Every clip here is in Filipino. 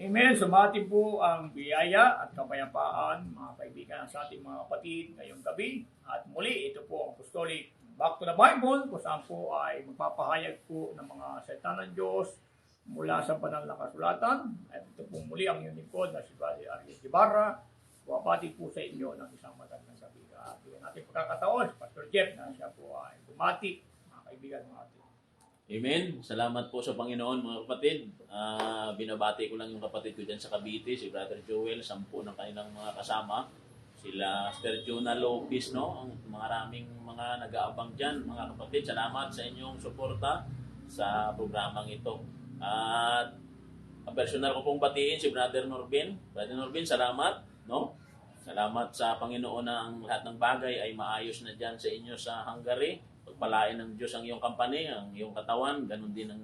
Amen. Sumati po ang biyaya at kapayapaan, mga kaibigan, sa ating mga kapatid ngayong gabi. At muli, ito po ang Apostolic Back to the Bible, kung saan po ay magpapahayag po ng mga salita ng Diyos mula sa banal na kasulatan. At ito po muli ang inyong lingkod na si Brother Ariel Ibarra. Wapati po sa inyo ng isang magandang gabi. At bigyan natin pagkakataon si Pastor Jeff na siya po ay bumati, mga kaibigan, mga ating. Amen. Salamat po sa Panginoon, mga kapatid. Binabati ko lang yung kapatid ko dyan sa Cavite, si Brother Joel, 10 ng kanilang mga kasama. Sila Sister Jonah Lopez, no? Ang maraming mga nag-aabang dyan, mga kapatid. Salamat sa inyong suporta sa programang ito. At personal ko pong batiin si Brother Norbin. Brother Norbin, salamat, no? Salamat sa Panginoon na ang lahat ng bagay ay maayos na dyan sa inyo sa Hungary. Pagpalain ng Diyos ang iyong company, ang iyong katawan, ganun din ang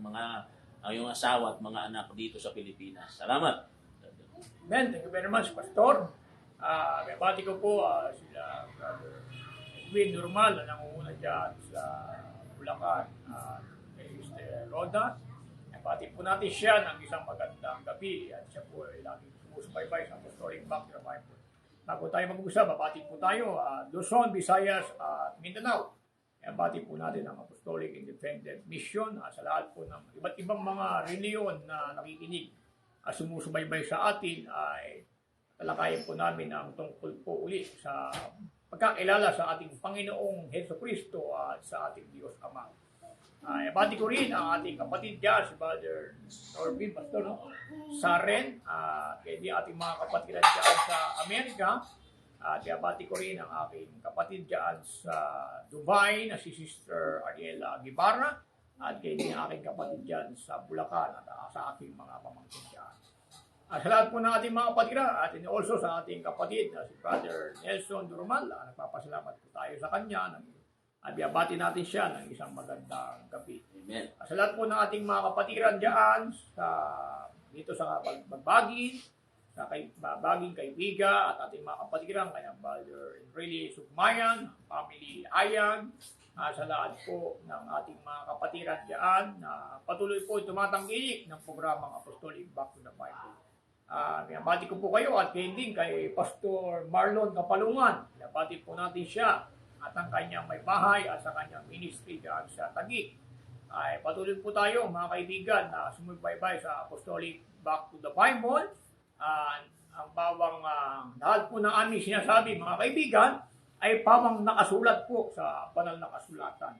iyong asawa at mga anak dito sa Pilipinas. Salamat. Amen. Thank you very much, Pastor. Bati ko po sila Brother Edwin Normal na nangunguna dyan sa Bulacan kay Sister Roda. Bati po natin siya ng isang magandang gabi at siya po ay laging sumusubaybay sa Apostolic Back to the Bible. Bago tayo mag-usap, bati po tayo Luzon, Visayas at Mindanao. Bati po natin ang Apostolic Independent Mission sa lahat po ng iba't ibang mga reliyon na nakikinig at sumusubaybay sa atin ay talakayin po namin ang tungkol po uli sa pagkakilala sa ating Panginoong Jesucristo at sa ating Diyos Ama. Bati ko rin ang ating kapatid dyan, si Brother Norbin, Pastor, no? Saren, kaya di ating mga kapatid dyan sa Amerika. At bati ko rin ang aking kapatid dyan sa Dubai na si Sister Ariela Guevara at kaya din ang aking kapatid dyan sa Bulacan at sa aking mga pamangkin dyan. Sa lahat po ng ating mga kapatid at also sa ating kapatid na si Brother Nelson Durmal, nagpapasalamat po tayo sa kanya at biyabati natin siya ng isang magandang gabi. Amen. Sa lahat po ng ating mga kapatiran dyan dito sa Bagbagin, sa baging kaibigan at ating mga kapatiran, kaya Brother Enrile Sugmayan, family Ayan, sa lahat po ng ating mga kapatiran dyan na patuloy po tumatangkilik ng programang Apostolic Back to the Bible. Binabati ko po kayo at kayo din kay Pastor Marlon Kapalungan. Binabati po natin siya at ang kanyang may bahay at sa kanyang ministry dyan sa Taguig. Patuloy po tayo mga kaibigan na sumubaybay sa Apostolic Back to the Bible. Ang bawang lahat po ng aming sinasabi mga kaibigan ay pawang nakasulat po sa banal na kasulatan.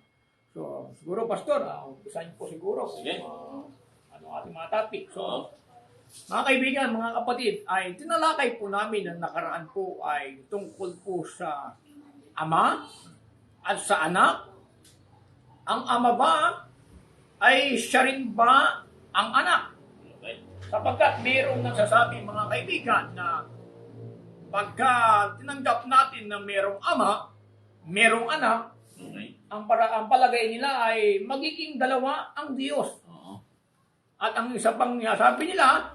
So siguro Pastor, umpisan niyo po siguro kung ano ating mga topic. So mga kaibigan, mga kapatid, ay tinalakay po namin ang nakaraan po ay tungkol po sa Ama at sa Anak. Ang Ama ba ay siya rin ba ang Anak? Sapagkat mayroong nagsasabi mga kaibigan na pagka tinanggap natin na mayroong ama, mayroong anak, ang palagay nila ay magiging dalawa ang Diyos. At ang isa pang sabi nila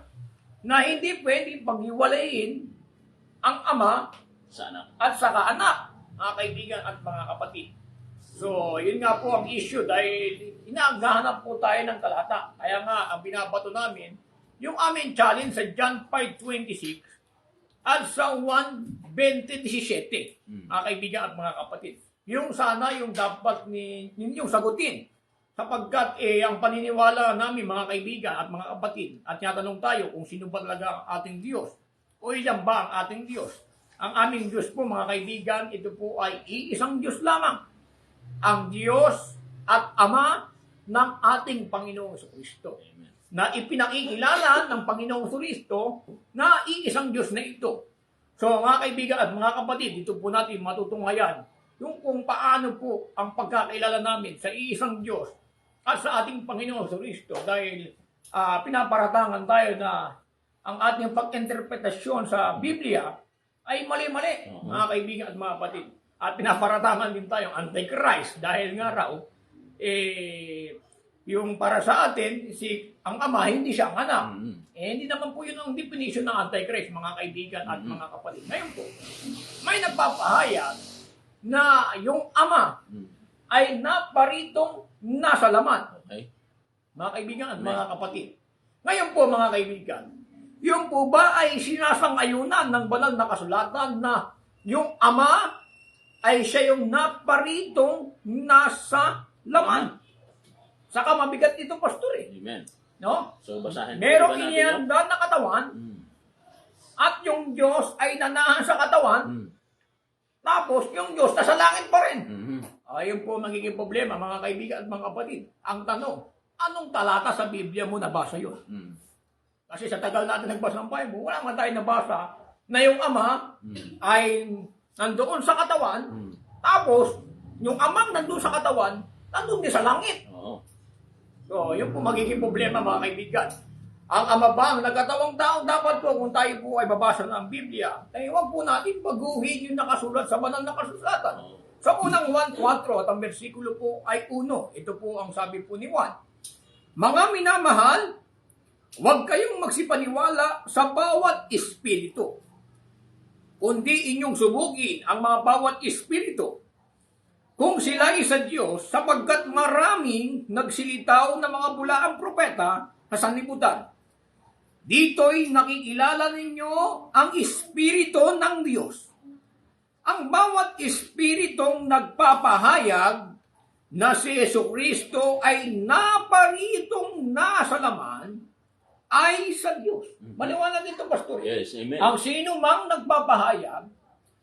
na hindi pwedeng paghiwalayin ang ama at saka anak, mga kaibigan at mga kapatid. So, yun nga po ang issue dahil inaagahanap po tayo ng talata. Kaya nga, ang binabato namin, yung aming challenge sa John 5:26 at sa 1:20-17, mga kaibigan at mga kapatid. Yung sana yung dapat ninyong sagutin. Sapagkat ang paniniwala namin mga kaibigan at mga kapatid at tinatanong tayo kung sino ba talaga ang ating Diyos o ilan ba ang ating Diyos. Ang aming Diyos po mga kaibigan, ito po ay iisang Diyos lamang. Ang Diyos at Ama ng ating Panginoong Kristo. Na ipinakikilala ng Panginoong Kristo na iisang Diyos na ito. So mga kaibigan at mga kapatid, dito po natin matutunghayan yung kung paano po ang pagkakilala namin sa iisang Diyos at sa ating Panginoong Kristo dahil pinaparatangan tayo na ang ating pag-interpretasyon sa Biblia ay mali-mali, mga kaibigan at mga kapatid. At pinaparatangan din tayo ang Antichrist dahil nga raw yung para sa atin, ang ama, hindi siya ang anak. Hindi naman po yun ang definition ng Antichrist, mga kaibigan at mga kapatid. Ngayon po, may nagpapahayag na yung ama ay naparitong nasa laman. Okay. Mga kaibigan at mga kapatid. Ngayon po, mga kaibigan, Yung po ba ay sinasang-ayunan ng banal na kasulatan na yung Ama ay siya yung naparitong nasa laman? Saka mabigat ito, pastor eh. Amen. No? So, basahin Merong ba natin inihanda na katawan yun? at yung Diyos ay nanahan sa katawan, tapos yung Diyos nasa langit pa rin. Ayun po magiging problema, mga kaibigan at mga kapatid. Ang tanong, anong talata sa Biblia mo nabasa yun? Kasi sa tagal natin nagbasa ng Bible, wala man tayo nabasa na yung Ama ay nandoon sa katawan, tapos yung Amang nandoon sa katawan, nandoon din sa langit. Oo. So, yun po magiging problema, mga kaibigan. Ang Ama ba ang nagkatawang tao? Dapat po kung tayo po ay babasa ng Biblia, ay huwag po natin baguhin yung nakasulat sa banal na kasulatan. Sa unang 1:4 at ang bersikulo po ay 1. Ito po ang sabi po ni Juan. Mga minamahal, huwag kayong magsipaniwala sa bawat espiritu, kundi inyong subugin ang mga bawat espiritu kung sila ay sa Diyos, sapagkat maraming nagsilitaw na mga bulaang propeta sa sanlibutan. Dito'y nakikilala ninyo ang espiritu ng Diyos. Ang bawat espiritong nagpapahayag na si Jesucristo ay naparitong nasa laman ay sa Diyos. Maliwanag ito, pastor. Yes, amen. Ang sino mang nagpapahayag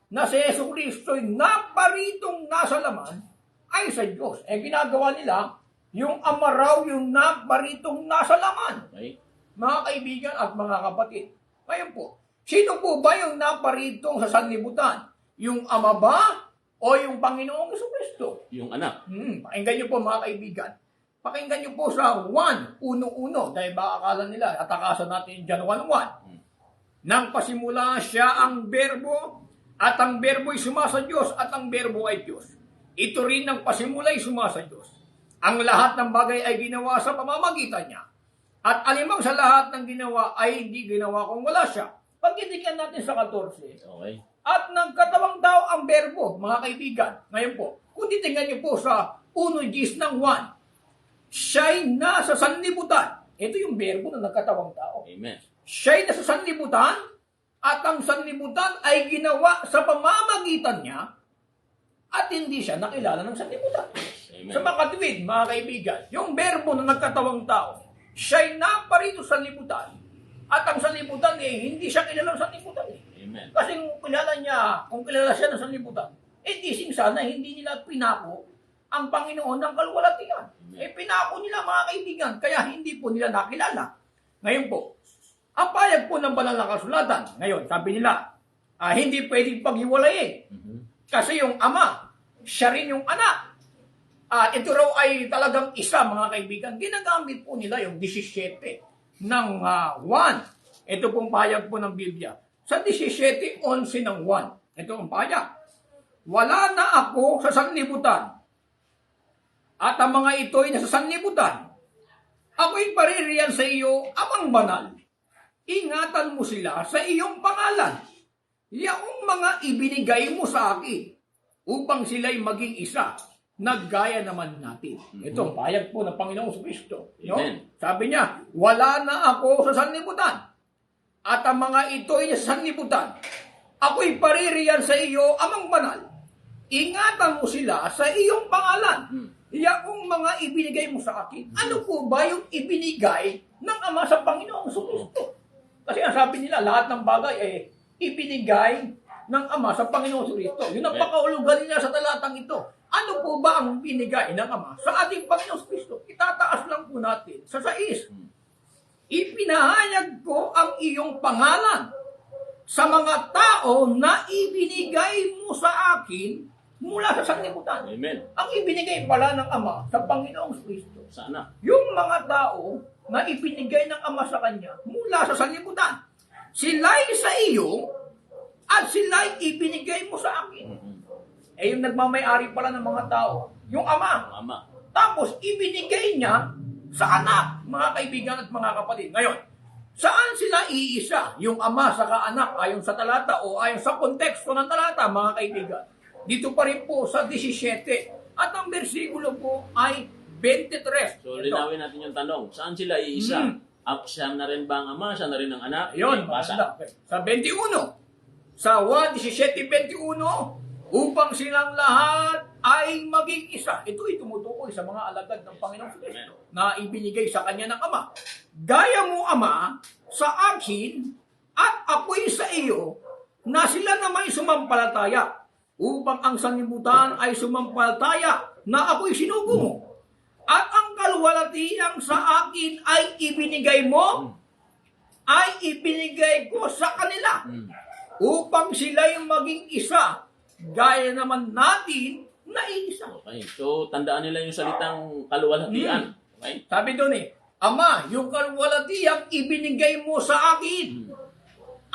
na si Jesucristo ay naparitong nasa laman ay sa Diyos. Eh ginagawa nila, yung Ama raw yung naparitong nasa laman. Okay. Mga kaibigan at mga kapatid. Ngayon po, sino po ba yung naparitong sa sanlibutan? Yung Ama ba o yung Panginoong Jesucristo? Yung anak. Pakinggan niyo po, mga kaibigan. Pakinggan niyo po sa 1:1 dahil baka akala nila, atakasan natin dyan 1:1. Nang pasimula siya ang berbo, at ang berbo ay sumasa Diyos, at ang berbo ay Diyos. Ito rin ang pasimula ay sumasa Diyos. Ang lahat ng bagay ay ginawa sa pamamagitan niya. At alimang sa lahat ng ginawa ay hindi ginawa kung wala siya. Pagkitigyan natin sa 14. Okay. At nagkatawang daw ang berbo, mga kaibigan. Ngayon po, kung titingnan niyo po sa 1:10 ng 1, siya'y nasa sanlibutan. Ito yung berbo na nagkatawang tao. Amen. Siya'y nasa sanlibutan, at ang sanlibutan ay ginawa sa pamamagitan niya, at hindi siya nakilala ng sanlibutan. Amen. Sa makatwid, mga kaibigan, yung berbo na nagkatawang tao, siya'y naparito sa sanlibutan, at ang sanlibutan hindi siya kilala ng sanlibutan. Amen. Kasi kung kilala siya ng sanlibutan, dising sana hindi nila pinako ang Panginoon ng kalwalatian. Pinako nila, mga kaibigan, kaya hindi po nila nakilala. Ngayon po, ang payag po ng banal na kasulatan, ngayon, sabi nila, hindi pwedeng paghiwalayin. Kasi yung Ama, siya rin yung anak. Ito raw ay talagang isa, mga kaibigan. Ginagamit po nila yung 17 ng 1. Ito pong payag po ng Biblia. Sa 17:11 ng 1. Ito ang payag. Wala na ako sa sanlibutan, at ang mga ito'y nasa sanlibutan. Ako'y paririyan sa iyo, Amang banal. Ingatan mo sila sa iyong pangalan. Yaong mga ibinigay mo sa akin, upang sila'y maging isa, naggaya naman natin. Ito ang payag po ng Panginoong Kristo. No? Sabi niya, wala na ako sa sanlibutan, at ang mga ito'y sa sanlibutan. Ako'y paririyan sa iyo, Amang banal. Ingatan mo sila sa iyong pangalan. Yaong mga ibinigay mo sa akin. Ano po ba yung ibinigay ng Ama sa Panginoong Kristo? Kasi ang sabi nila, lahat ng bagay ay ibinigay ng Ama sa Panginoong Kristo. Yun ang pakaulugan nila sa talatang ito. Ano po ba ang binigay ng Ama sa ating Panginoong Kristo? Itataas lang po natin sa 6. Ipinahayag ko ang iyong pangalan sa mga tao na ibinigay mo sa akin mula sa sanlibutan. Amen. Ang ibinigay pala ng Ama sa Panginoong Kristo, Sa anak. yung mga tao na ibinigay ng Ama sa Kanya mula sa sanlibutan. Sila'y sa iyo at sila'y ibinigay mo sa akin. Yung nagmamayari pala ng mga tao, yung Ama. Ama. Tapos ibinigay niya sa anak, mga kaibigan at mga kapatid. Ngayon, saan sila iisa? Yung Ama sa anak ayon sa talata o ayon sa konteksto ng talata, mga kaibigan. Dito pa rin po sa 17. At ang bersikulo po ay 23. So, linawin natin yung tanong. Saan sila iisa? Siya na rin ba ang ama? Siya na rin ang anak? Ayun, Basa. maganda. Sa 21, sa 1:17-21, upang silang lahat ay maging isa. Ito ay tumutukoy sa mga alagad ng Panginoong Kristo na ibinigay sa kanya ng Ama. Gaya mo, Ama, sa akin at ako'y sa iyo, na sila na may sumampalataya, upang ang sanlibutan ay sumampalataya na ako'y sinugo mo. At ang kalwalatiang sa akin ay ibinigay mo, ay ibinigay ko sa kanila, upang sila'y maging isa, gaya naman natin na iisa. Okay. So, tandaan nila yung salitang kaluwalhatian. Okay? Sabi doon Ama, yung kalwalatiang ibinigay mo sa akin,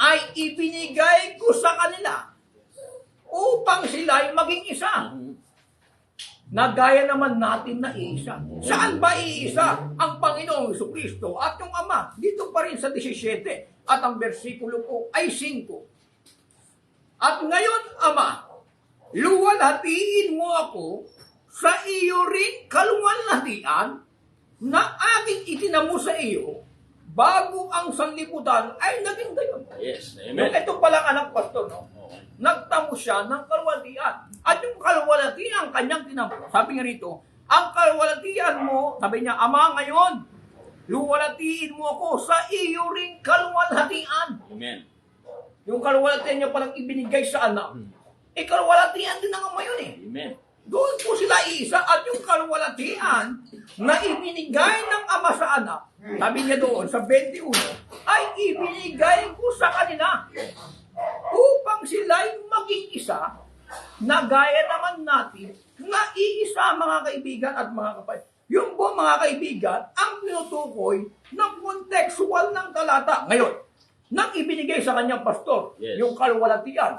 ay ibinigay ko sa kanila, upang sila'y maging isa. Na gaya naman natin na iisa. Saan ba iisa? Ang Panginoong Jesucristo at yung Ama. Dito pa rin sa 17 at ang versikulo ko ay 5. At ngayon, Ama, luwalhatiin mo ako sa iyo rin kaluwalhatian na aking itinamo sa iyo bago ang sanlibutan ay naging gayon. Yes. Yung Amen. ito palang anak pastor, no? Okay. Nagtamo siya ng kalwalhatian. At yung kalwalhatian kanyang tinamo. Sabi nga rito, ang kalwalhatian mo, sabi niya, Ama, ngayon, luwalhatiin mo ako sa iyo rin kalwalhatian. Amen. Yung kalwalhatian niya palang ibinigay sa anak. Kalwalhatian din ang Ama yun Amen. Doon po sila isa at yung kalwalhatian na ibinigay ng Ama sa anak, sabi niya doon sa 21, ay ibinigay ko sa kanila upang sila'y maging isa na gaya naman natin na iisa, mga kaibigan at mga kapatid. Yung po, mga kaibigan, ang tinutukoy ng kontekstual ng talata. Ngayon, nang ibinigay sa kanyang pastor, Yes. yung kalwalhatian,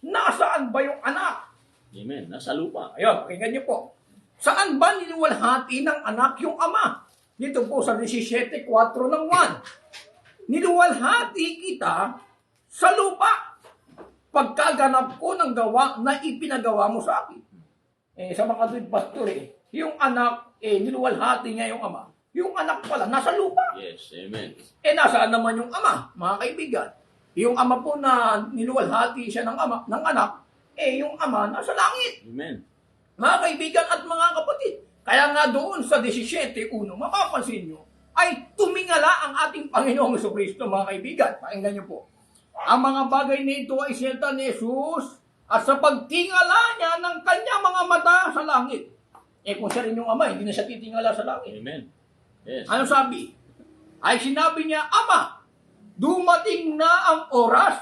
nasaan ba yung anak? Amen. Nasa lupa. Ayun, pakinggan niyo po. Saan ba niluwalhati ng anak yung ama? Dito po sa 17:4 ng 1. Niluwalhati kita sa lupa pagkaganap ko ng gawa na ipinagawa mo sa akin. Sa mga kapatid, pastor, yung anak, niluwalhati niya yung ama. Yung anak pala, nasa lupa. Yes. Amen. Nasaan naman yung ama, mga kaibigan? Yung ama po na niluwalhati siya ng anak, yung ama nasa langit. Amen. Mga kaibigan at mga kapatid. Kaya nga doon sa 17:1, mapapansin nyo, ay tumingala ang ating Panginoong Jesucristo, mga kaibigan. Pakinggan nyo po. Ang mga bagay nito ay sinalita ni Jesus at sa pagtingala niya ng kanya mga mata sa langit. Kung siya rin yung ama, hindi na siya titingala sa langit. Amen. Yes. Ano sabi? Ay sinabi niya, Ama, dumating na ang oras,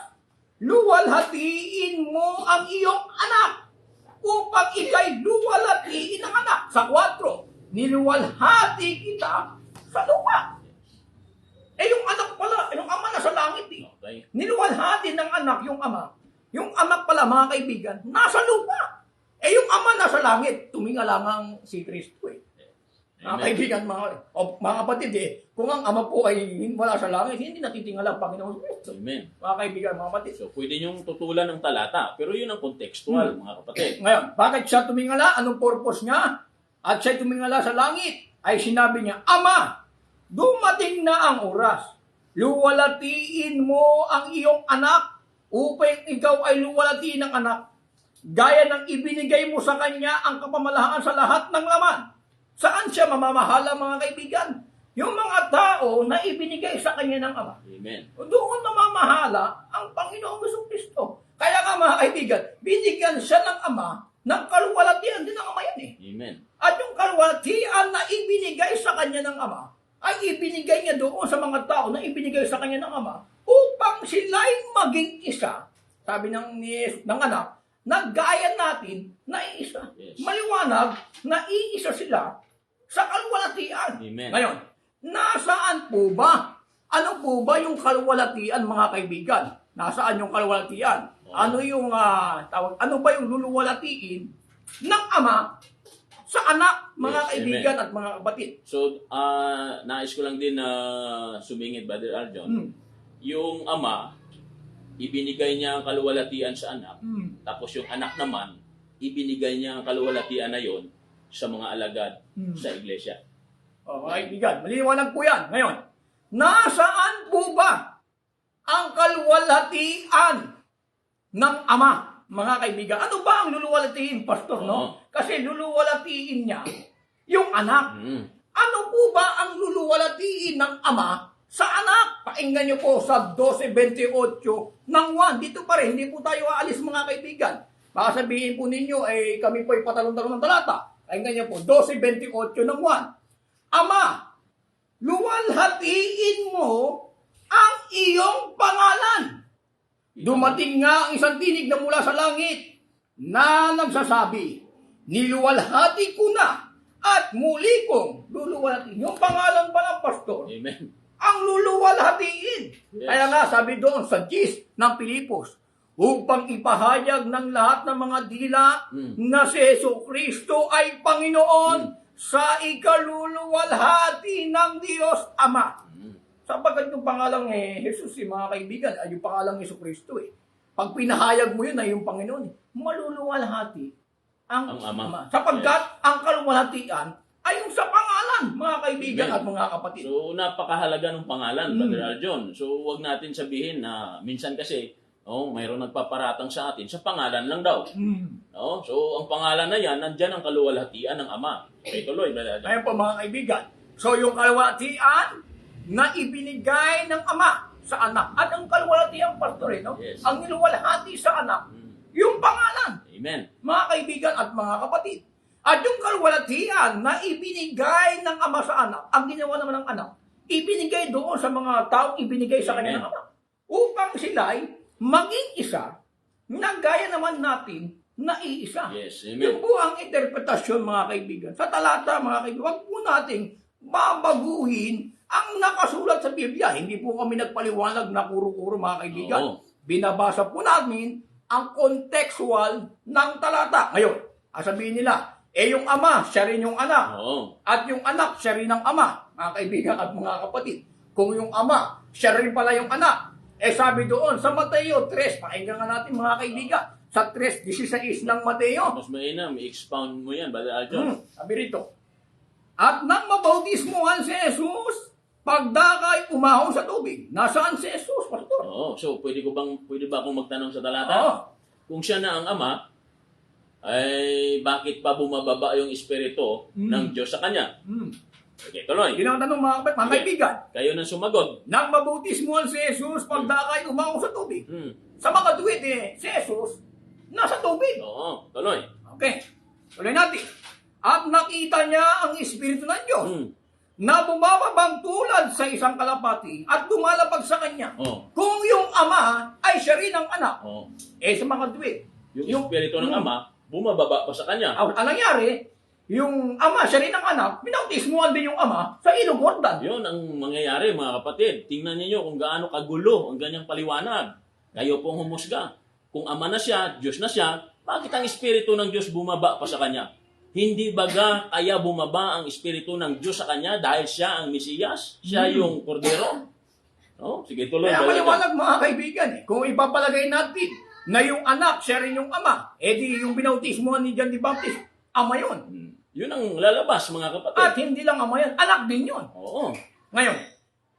luwalhatiin mo ang iyong anak upang ikay luwalhatiin ang anak. Sa 4, niluwalhati kita sa lupa. Yung anak pala, yung ama nasa langit Okay. Niluwalhati ng anak yung ama. Yung anak pala, mga kaibigan, nasa lupa. Yung ama nasa langit, tumingala nga ang si Kristo Mga Amen. kaibigan, mga kapatid, kung ang ama po ay wala sa langit, hindi natitingala ang Panginoon Kristo. Amen. Mga kaibigan, mga kapatid. So, pwede niyong tutulan ng talata, pero yun ang kontekstual, mga kapatid. Ngayon, bakit siya tumingala? Anong purpose niya? At siya tumingala sa langit, ay sinabi niya, Ama, dumating na ang oras. Luwalhatiin mo ang iyong anak upang ikaw ay luwalhatiin ng anak. Gaya ng ibinigay mo sa kanya ang kapamalahan sa lahat ng laman. Saan siya mamamahala, mga kaibigan? Yung mga tao na ibinigay sa kanya ng Ama. Amen. Doon mamamahala ang Panginoong Jesucristo. Kaya nga, mga kaibigan, binigyan siya ng Ama ng kaluwalhatian din ng Ama yan Amen. At yung kaluwalhatian na ibinigay sa kanya ng Ama, ay ibinigay niya doon sa mga tao na ibinigay sa kanya ng Ama upang sila'y maging isa. Sabi ng anak, na gaya natin na iisa. Yes. Maliwanag na iisa sila sa kaluwalhatian. Amen. Ngayon, nasaan po ba? Ano po ba yung kaluwalhatian, mga kaibigan? Nasaan yung kaluwalhatian? Ano yung ano ba yung luluwalhatiin ng Ama sa anak, mga Yes, kaibigan amen. at mga kapatid? So, nais ko lang din na sumingit, Brother Arjon. Yung ama, ibinigay niya ang kaluwalhatian sa anak. Tapos yung anak naman, ibinigay niya ang kaluwalhatian na yon sa mga alagad sa iglesia. Mga kaibigan, maliwanag po yan. Ngayon, nasaan po ba ang kaluwalhatian ng Ama, mga kaibigan? Ano ba ang luluwalhatiin, Pastor, no? Kasi luluwalhatiin niya yung anak. Ano po ba ang luluwalhatiin ng Ama sa anak? Pakinggan niyo po sa 12:28 ng 1. Dito pa rin, hindi po tayo aalis, mga kaibigan. Baka sabihin po ninyo, kami po ay patalong-talong ng talata. Pakinggan niyo po, 12:28 ng 1. Ama, luwalhatiin mo ang iyong pangalan. Dumating nga ang isang tinig na mula sa langit na nagsasabi, niluwalhati ko na at muli kong luluwalhatiin. Yung pangalan pa ng Pastor, Amen. ang luluwalhatiin. Yes. Kaya nga sabi doon sa gist ng Pilipos, upang ipahayag ng lahat ng mga dila na si Jesucristo ay Panginoon sa ikaluluwalhati ng Diyos Ama. Sapagkat yung pangalang Jesus, mga kaibigan, ay yung pangalang Jesucristo Pag pinahayag mo yun ay yung Panginoon, maluluwalhati ang Ama. Sapagkat ang kaluwalhatian ay yung sa pangalan, mga kaibigan at mga kapatid. So, napakahalaga ng pangalan, Brother Aljon. So, wag natin sabihin na minsan kasi, mayroon nagpaparatang sa atin sa pangalan lang daw. No? So, ang pangalan na yan, nandyan ang kaluwalhatian ng Ama. Okay, tuloy, Brother Aljon. Ayan po, mga kaibigan. So, yung kaluwalhatian na ibinigay ng Ama sa anak. At ang kaluwalhatian, Pastor, no? Yes. Ang niluwalhati sa anak, yung pangalan. Amen. Mga kaibigan at mga kapatid. At yung kaluwalhatian na ibinigay ng Ama sa anak, ang ginawa naman ng anak, ibinigay doon sa mga taong ibinigay sa kanya ng Ama. Upang sila'y maging isa na gaya naman natin na iisa. Yes, amen. Yung po ang interpretasyon, mga kaibigan. Sa talata, mga kaibigan, huwag po nating babaguhin ang nakasulat sa Biblia. Hindi po kami nagpaliwanag na kuro-kuro, mga kaibigan. Oo. Binabasa po namin ang contextual ng talata. Ngayon, sabihin nila, yung Ama, siya rin yung anak. Oo. At yung anak, siya rin ang Ama, mga kaibigan at mga kapatid. Kung yung Ama, siya rin pala yung anak. Sabi doon sa Mateo 3, pakinggan nga natin, mga kaibigan, sa 3:16 ng Mateo. Mas mainam, i-expound mo yan, Brother Aljon. Sabi rito, at nang mabautismuhan si Jesus, pagdakay umahon sa tubig. Nasaan si Jesus, Pastor? Oo. So, pwede ba akong magtanong sa talata? Oo. Kung siya na ang Ama, ay bakit pa bumababa yung Espiritu ng Diyos sa Kanya? Okay, tuloy. Yun ang tanong, mga kaibigan. Kayo nang sumagot. Nang mabautismuhan si Jesus, pagdakay umahon sa tubig. Sa mga tuwid, si Jesus, nasa tubig. Oo, tuloy. Okay, tuloy natin. At nakita niya ang Espiritu ng Diyos na bumababang tulad sa isang kalapati at dumalapag sa kanya. Kung yung Ama ay siya rin ang anak, sa mga tuwid, Yung Espiritu ng Ama, bumababa pa sa Kanya. ang nangyari, yung Ama, siya rin ang anak, binautismuhan din yung Ama sa ilog Jordan. Yun ang mangyayari, mga kapatid. Tingnan niyo kung gaano kagulo ang ganyang paliwanag. Kayo pong humusga. Kung Ama na siya, Diyos na siya, bakit ang Espiritu ng Diyos bumaba pa sa Kanya? Hindi baga kaya bumaba ang Espiritu ng Diyos sa Kanya dahil siya ang Mesiyas? Siya yung Kordero? No? Sige, tuloy. Kaya maliwanag, mga kaibigan, kung ipapalagay natin na yung anak, siya rin yung Ama, di yung binautismuhan ni John the Baptist, Ama yun. Yun ang lalabas, mga kapatid. At hindi lang Ama yan, anak din yun. Oo. Ngayon,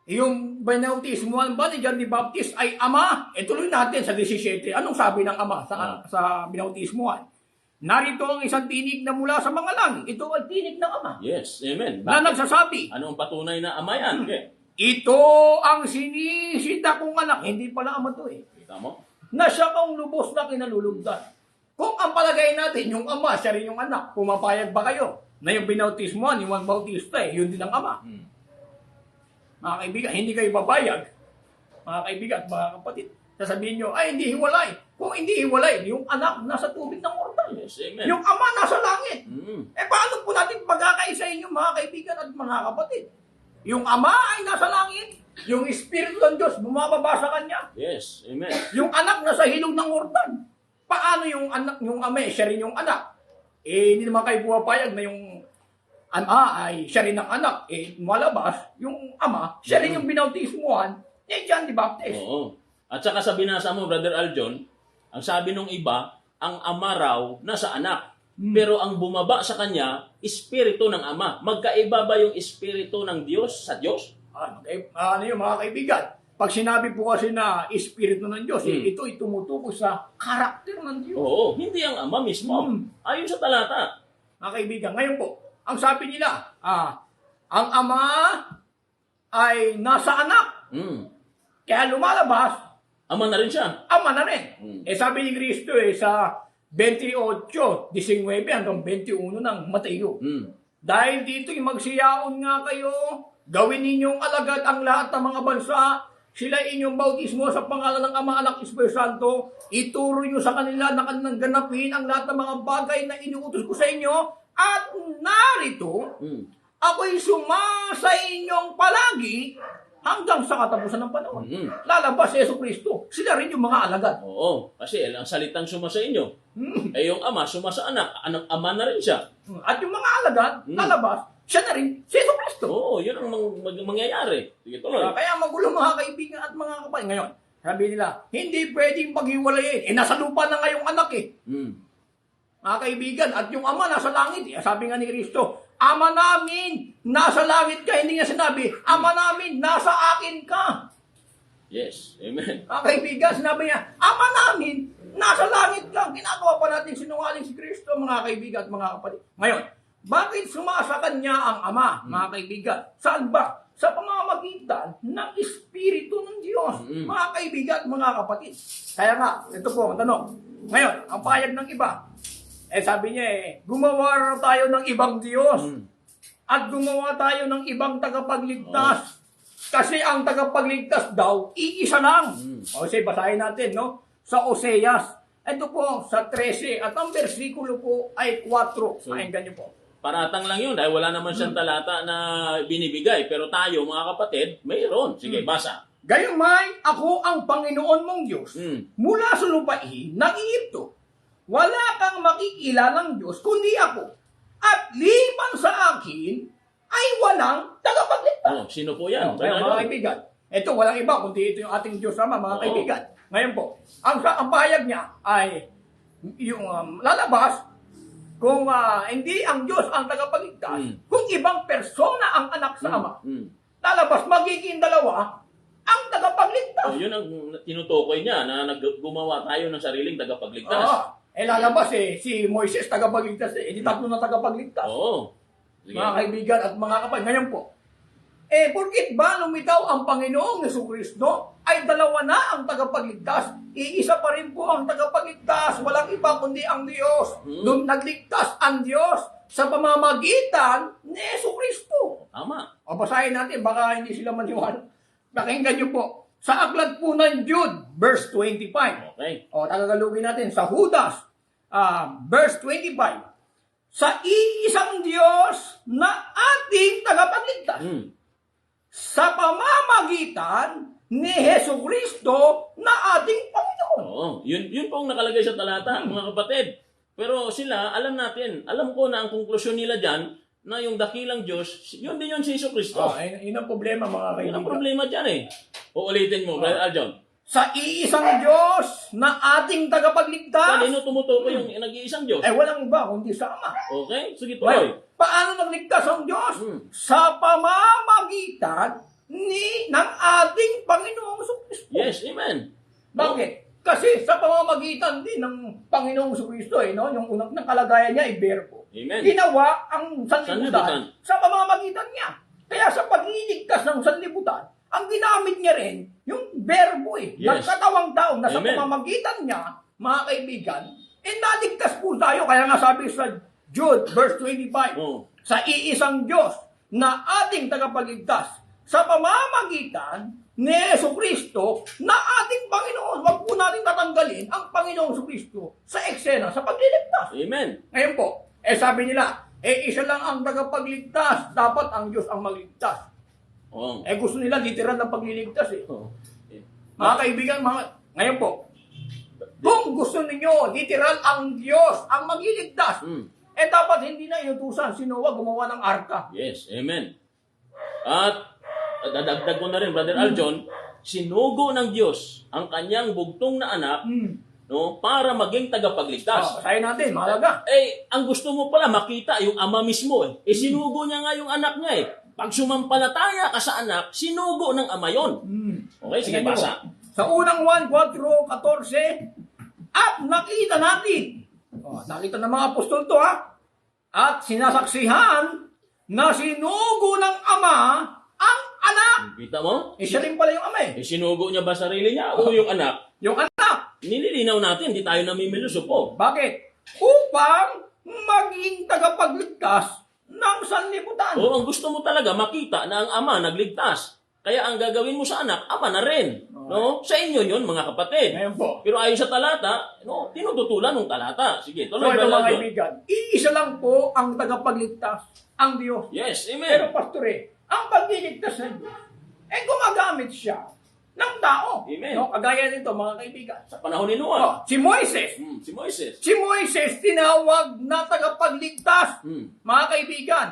yung binautismuhan ba ni John the Baptist ay Ama? Tuloy natin sa 17. Anong sabi ng Ama sa binautismuhan? Narito ang isang tinig na mula sa mga langit. Ito ay tinig ng Ama. Yes, amen. Na nagsasabi, Ano ang patunay na Ama yan? Okay. ito ang sinisita kong anak. Hindi pala Ama to Kita mo? Na siya ang lubos na kinalulugdan. Kung ang palagay natin, yung Ama, siya rin yung anak, pumapayag ba kayo na yung binautismuhan, yung Juan Bautista, yun din ang Ama? Mga kaibigan, hindi kayo babayag. Mga kaibigan at mga kapatid, sasabihin nyo, ay hindi hiwalay. Kung hindi hiwalay, yung anak nasa tubig ng Jordan. Yes, amen. Yung Ama nasa langit. Paano po natin pagkakaisahin yung mga kaibigan at mga kapatid? Yung Ama ay nasa langit, yung Espiritu ng Diyos bumababa sa Kanya. Yes, amen. Yung anak nasa hilog ng Jordan. Paano yung anak, yung Ama, siya rin yung anak? Hindi naman kayo pumapayag na yung Ama ay siya rin ang anak. Malabas, yung Ama, siya rin yung binautismuhan ni John the Baptist. Oo. At saka sa binasa mo, Brother Aljon, ang sabi nung iba, ang Ama raw nasa anak. Pero ang bumaba sa kanya, Espiritu ng Ama. Magkaiba ba yung Espiritu ng Diyos sa Diyos? Ano yun, mga kaibigan? Pag sinabi po kasi na Espiritu ng Diyos, ito'y tumutukoy sa karakter ng Diyos. Oo, hindi ang Ama mismo. Ayon sa talata. Mga kaibigan, ngayon po, ang sabi nila, ang Ama ay nasa anak. Kaya lumalabas, Ama na rin siya. Ama na rin. Sabi ni Cristo sa 28, 19 hanggang 21 ng Mateo. Dahil dito'y magsiyaon nga kayo, gawin ninyong alagad ang lahat ng mga bansa, sila inyong bautismo sa pangalan ng Ama, Anak, Espiritu Santo, ituro nyo sa kanila na kanilang ganapin ang lahat ng mga bagay na inuutos ko sa inyo, at narito, ako'y sumasa inyong palagi hanggang sa katapusan ng panahon. Lalabas si Jesucristo, sila rin yung mga alagad. Oo, kasi ang salitang suma sa inyo. Yung Ama, suma sa anak. Ama na rin siya. At yung mga alagad, lalabas, siya na rin si Jesucristo. Oo, yun ang mangyayari. Sige, tuloy. Kaya magulo mga kaibigan at mga kapatid. Ngayon, sabi nila, hindi pwedeng paghiwalayin. Nasa lupa na ngayong anak Mga kaibigan, at yung Ama nasa langit. Sabi nga ni Cristo, Ama namin, nasa langit ka. Hindi niya sinabi, Ama namin, nasa akin ka. Yes, amen. Mga kaibigan, sinabi niya, Ama namin, nasa langit ka. Ginagawa pa natin sinungaling si Cristo, mga kaibigan at mga kapatid. Ngayon, bakit sumasa kanya ang Ama, mga kaibigan? Saan ba? Sa pamamagitan ng Espiritu ng Diyos, mga kaibigan at mga kapatid. Kaya nga, ito po ang tanong. Ngayon, ang payag ng iba, sabi niya gumawa na tayo ng ibang Diyos at gumawa tayo ng ibang tagapagligtas. Kasi ang tagapagligtas daw, iisa lang. Kasi basahin natin, no? Sa Oseas. Ito po, sa 13. At ang versikulo po ay 4. Pakinggan niyo po. Paratang lang yun dahil wala naman siyang talata na binibigay. Pero tayo, mga kapatid, mayroon. Sige, basa. Gayunmay, ako ang Panginoon mong Diyos. Mula sa lupain ng Egypto. Wala kang makikilalang Diyos, kundi ako. At liban sa akin, ay walang tagapagligtas. Sino po yan? Mga kaibigan, ito walang iba, kundi ito yung ating Diyos Ama, mga kaibigan. Ngayon po, ang pahayag niya ay yung lalabas kung hindi ang Diyos ang tagapagligtas, kung ibang persona ang anak sa Ama, lalabas, magiging dalawa ang tagapagligtas. Yun ang tinutukoy niya na gumawa tayo ng sariling tagapagligtas. Lalabas si Moises tagapagligtas di tatlo na tagapagligtas. Mga kaibigan at mga kapatid, ngayon po, porkit ba lumitaw ang Panginoong Jesucristo, ay dalawa na ang tagapagligtas, iisa pa rin po ang tagapagligtas, walang iba kundi ang Diyos. Doon nagligtas ang Diyos sa pamamagitan ni Jesucristo. Tama. O basahin natin, baka hindi sila maniwala. Pakinggan niyo po, sa aklat po ng Jude, verse 25. Okay. O tagagalugin natin sa Judas, verse 25. Sa iisang Diyos na ating tagapagligtas. Sa pamamagitan ni Jesucristo na ating Panginoon. Yun po ang nakalagay sa talata, mga kapatid. Pero sila, alam ko na ang konklusyon nila dyan, na yung dakilang Diyos, yun din yun si Jesucristo. Yun ang problema, mga kaibigan. Yun ang problema dyan Uulitin mo, Brother Aljon. Sa iisang Diyos na ating tagapagligtas. Kanino tumutukoy yung nag-iisang Diyos? Walang iba, kundi sa Ama. Okay, sige tuloy. Paano nagligtas ang Diyos? Sa pamamagitan ng ating Panginoong Jesucristo. Yes, amen. Bakit? Kasi sa pamamagitan din ng Panginoong Jesucristo, yung unang kalagayan niya ay verbo. Amen. Ginawa ang sanlibutan sa pamamagitan niya. Kaya sa pagliligtas ng sanlibutan, ang ginamit niya rin yung verbo Yes. Nagkatawang tao na sa Amen. pamamagitan niya, mga kaibigan, naligtas po tayo. Kaya nga sabi sa Jude, verse 25, sa iisang Diyos na ating tagapagligtas sa pamamagitan ni Jesucristo na ating Panginoon. Huwag po natin tatanggalin ang Panginoong Jesucristo sa eksena, sa pagliligtas. Amen. Ngayon po, sabi nila, isa lang ang tagapagligtas. Dapat ang Diyos ang magligtas. Gusto nila literal na pagliligtas Mga kaibigan, ngayon po, kung gusto ninyo, literal ang Diyos ang magliligtas, dapat hindi na inutusan si Noah gumawa ng arka. Yes, amen. At dadagdag ko na rin, Brother Aljon, sinugo ng Diyos ang kanyang bugtong na anak para maging tagapagligtas. Basahin natin, mahalaga. Ang gusto mo pala makita yung Ama mismo. Sinugo niya nga yung anak niya pag sumampalataya ka sa anak, sinugo ng ama yon. Okay, sige, Tingnan nyo. basa. Sa unang 1:4-14, at nakita natin, nakita ng mga apostol to at sinasaksihan na sinugo ng ama ang anak. Kita mo? Siya rin pala yung ama Sinugo niya ba sarili niya o yung anak? Yung anak. Nililinaw natin, di tayo namimiluso. Bakit? Upang maging tagapagligtas ng sanlibutan. O ang gusto mo talaga makita na ang ama nagligtas. Kaya ang gagawin mo sa anak, ama na rin. No? Sa inyo yun, mga kapatid. Ngayon po. Pero ayon sa talata, no, tinututulan ng talata. Sige, So tuloy ito mga Brother John. kaibigan, iisa lang po ang tagapagligtas, ang Diyos. Yes, amen. Pero pastore, ang pagliligtas ng Diyos, gumagamit siya ng tao. Amen. No? Kagaya nito mga kaibigan. Sa panahon ni Noah. Si Moises. Si Moises. Si Moises tinawag na tagapagligtas. Mga kaibigan.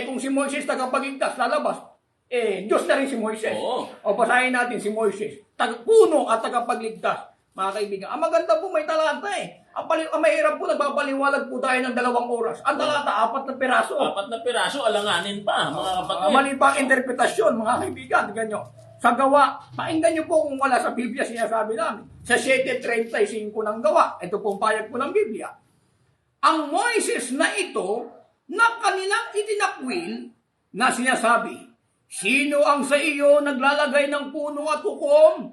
Kung si Moises tagapagligtas, lalabas. Diyos na rin si Moises. Oo. O basahin natin si Moises. Puno at tagapagligtas. Mga kaibigan. Ang maganda po may talata Ang mahirap po, nagbabaliwalag po tayo ng 2 oras. Ang talata, 4 na piraso. 4 na piraso, alanganin pa, mga kapatid. Mali pa ang interpretasyon, mga kaibigan. Tingnan nyo. Sa gawa, pakinggan nyo po kung wala sa Biblia sinasabi namin. Sa 7:35 ng gawa, ito pong payag po ng Biblia. Ang Moises na ito, na kanilang itinakwil, na sinasabi, sino ang sa iyo naglalagay ng puno at hukom,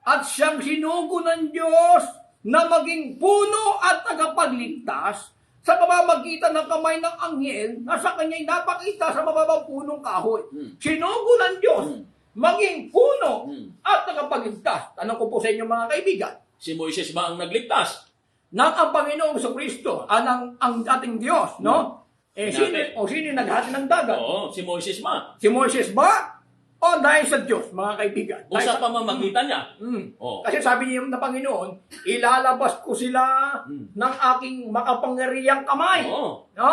at siyang sinugo ng Diyos na maging puno at tagapagligtas sa pamamagitan ng kamay ng anghel na sa kanya'y napakita sa mababang punong kahoy. Sinugo ng Diyos maging puno at tagapagligtas. Tanong ko po sa inyo mga kaibigan, Si Moises ba ang nagligtas? nang ang Panginoong Kristo, ang ating Diyos, no? Sino naghati ng dagat? Oo, si Moises ba? Si Moises ba? O dahil sa Diyos, mga kaibigan? O sa pamamagitan niya? Oo. Kasi sabi niya na Panginoon, ilalabas ko sila ng aking makapangyarihang kamay. Oo. No?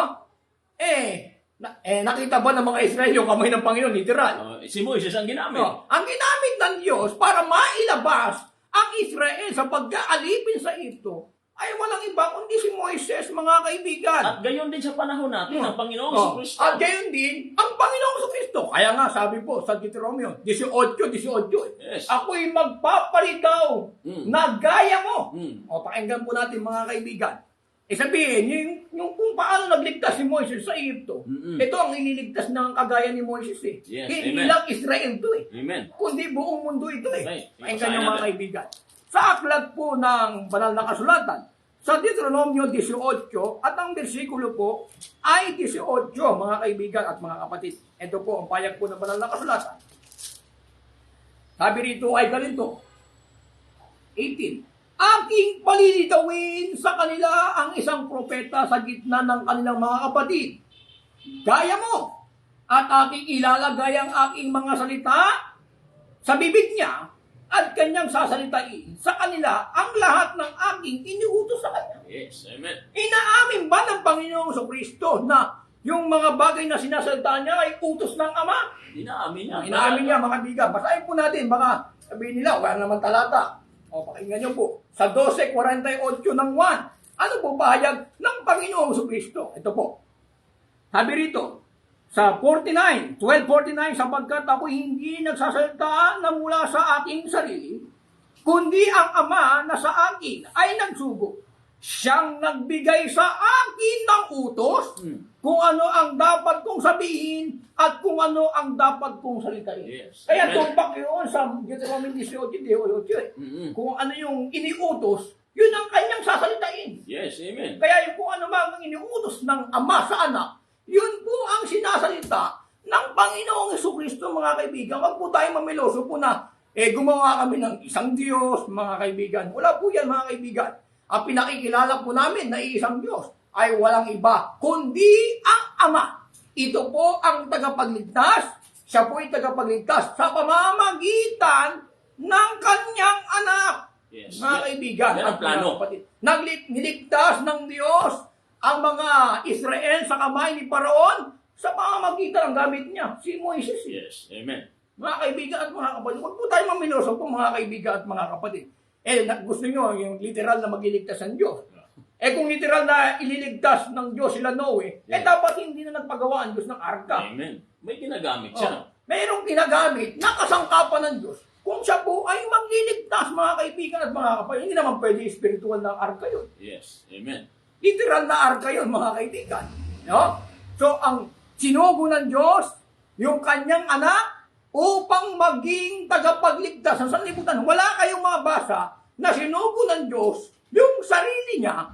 Nakita ba ng mga Israel yung kamay ng Panginoon, literal? Si Moises ang ginamit. No? Ang ginamit ng Diyos para mailabas ang Israel sa pagkaalipin sa Egypto ay walang iba kundi si Moises, mga kaibigan. At gayon din sa panahon natin, ang Panginoong Kristo. At gayon din, ang Panginoong Kristo. Kaya nga, sabi po sa Deuteronomio 18:18, Yes. ako'y magpapalitaw na gaya mo. O, pakinggan po natin, mga kaibigan. Sabihin, yung kung paano nagligtas si Moises sa Egypto, ito ang ililigtas ng kagaya ni Moises Yes, Hindi amen. lang Israel to Amen. kundi buong mundo ito Okay, Pakinggan niyo, basahin mga kaibigan. Sa aklat po ng banal na kasulatan, sa Deuteronomio 18, at ang bersikulo po ay 18, mga kaibigan at mga kapatid. Ito po ang payag po ng banal na kasulatan. Sabi rito ay ganito, 18, aking palilitawin sa kanila ang isang propeta sa gitna ng kanilang mga kapatid. Gaya mo, at aking ilalagay ang aking mga salita sa bibig niya, at kanyang sasalitain sa kanila ang lahat ng aking iniutos sa kanya. Yes, amen. Inaamin ba ng Panginoong Kristo na yung mga bagay na sinasalita niya ay utos ng Ama? Inaamin niya. Inaamin niya, mga biga. Basahin po natin, baka sabihin nila, wala naman talata. O, pakinggan niyo po. Sa 12:48 ng 1, ano po pahayag ng Panginoong Kristo? Ito po. Sabi rito, sa 12:49, sapagkat ako hindi nagsasalita na mula sa aking sarili, kundi ang Ama na sa akin ay nagsugo. Siyang nagbigay sa akin ng utos kung ano ang dapat kong sabihin at kung ano ang dapat kong salitain. Yes. Kaya Amen. tumpak yun sa Deuteronomy 18:18. Kung ano yung iniutos, yun ang kanyang sasalitain. Yes, amen. Kaya yung kung ano mang iniutos ng Ama sa anak, yun po ang sinasalita ng Panginoong Jesucristo, mga kaibigan. Huwag po tayo mamiloso po na gumawa kami ng isang Diyos, mga kaibigan. Wala po yan, mga kaibigan. Ang pinakikilala po namin na isang Diyos ay walang iba, kundi ang Ama. Ito po ang tagapagligtas. Siya po ay tagapagligtas sa pamamagitan ng kanyang anak. Yes. Mga kaibigan, Yan ang plano. Niligtas ng Diyos ang mga Israel sa kamay ni Paraon sa pamamagitan ng gamit niya, si Moises. Yes, amen. Mga kaibigan at mga kapatid, huwag po tayo mamiloso po, mga kaibigan at mga kapatid. Gusto nyo yung literal na magliligtas ng Diyos. Kung literal na ililigtas ng Diyos sila Noe, dapat hindi na nagpagawa ang Diyos ng arka. Amen. May ginagamit siya. Mayroong ginagamit na kasangkapan ng Diyos. Kung siya po ay magliligtas, mga kaibigan at mga kapatid, hindi naman pwede spiritual na arka yun. Yes. Amen. Literal na arka yun, mga kaibigan. No? So, ang sinugo ng Diyos, yung kanyang anak, upang maging tagapagligtas sa sanlibutan. Wala kayong mabasa na sinugo ng Diyos yung sarili niya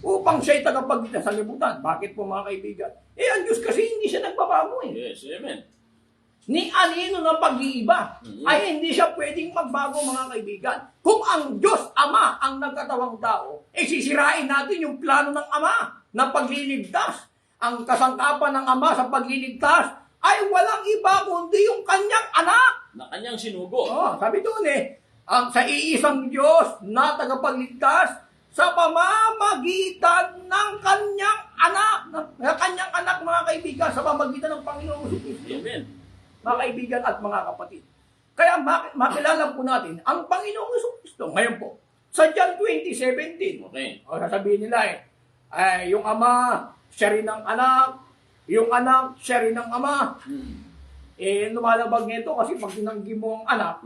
upang siya'y tagapagligtas sa sanlibutan. Bakit po, mga kaibigan? Ang Diyos kasi hindi siya nagbabago. Yes. Amen. Ni anino ng pag-iiba ay hindi siya pwedeng magbago, mga kaibigan. Kung ang Diyos Ama ang nagkatawang tao, sisirain natin yung plano ng Ama na pagliligtas. Ang kasangkapan ng Ama sa pagliligtas ay walang iba kundi yung kanyang anak. Na kanyang sinugo. Sabi doon ang sa iisang Diyos na tagapagligtas sa pamamagitan ng kanyang anak, mga kaibigan, sa pamamagitan ng Panginoong Jesucristo. Amen. Mga kaibigan at mga kapatid. Kaya makilala po natin ang Panginoong Jesucristo. Ngayon po, sa John 20:17, sasabihin nila yung Ama, siya rin ang anak, yung anak, siya rin ang Ama. Lumalabag nito kasi pag tinanggi mo ang anak,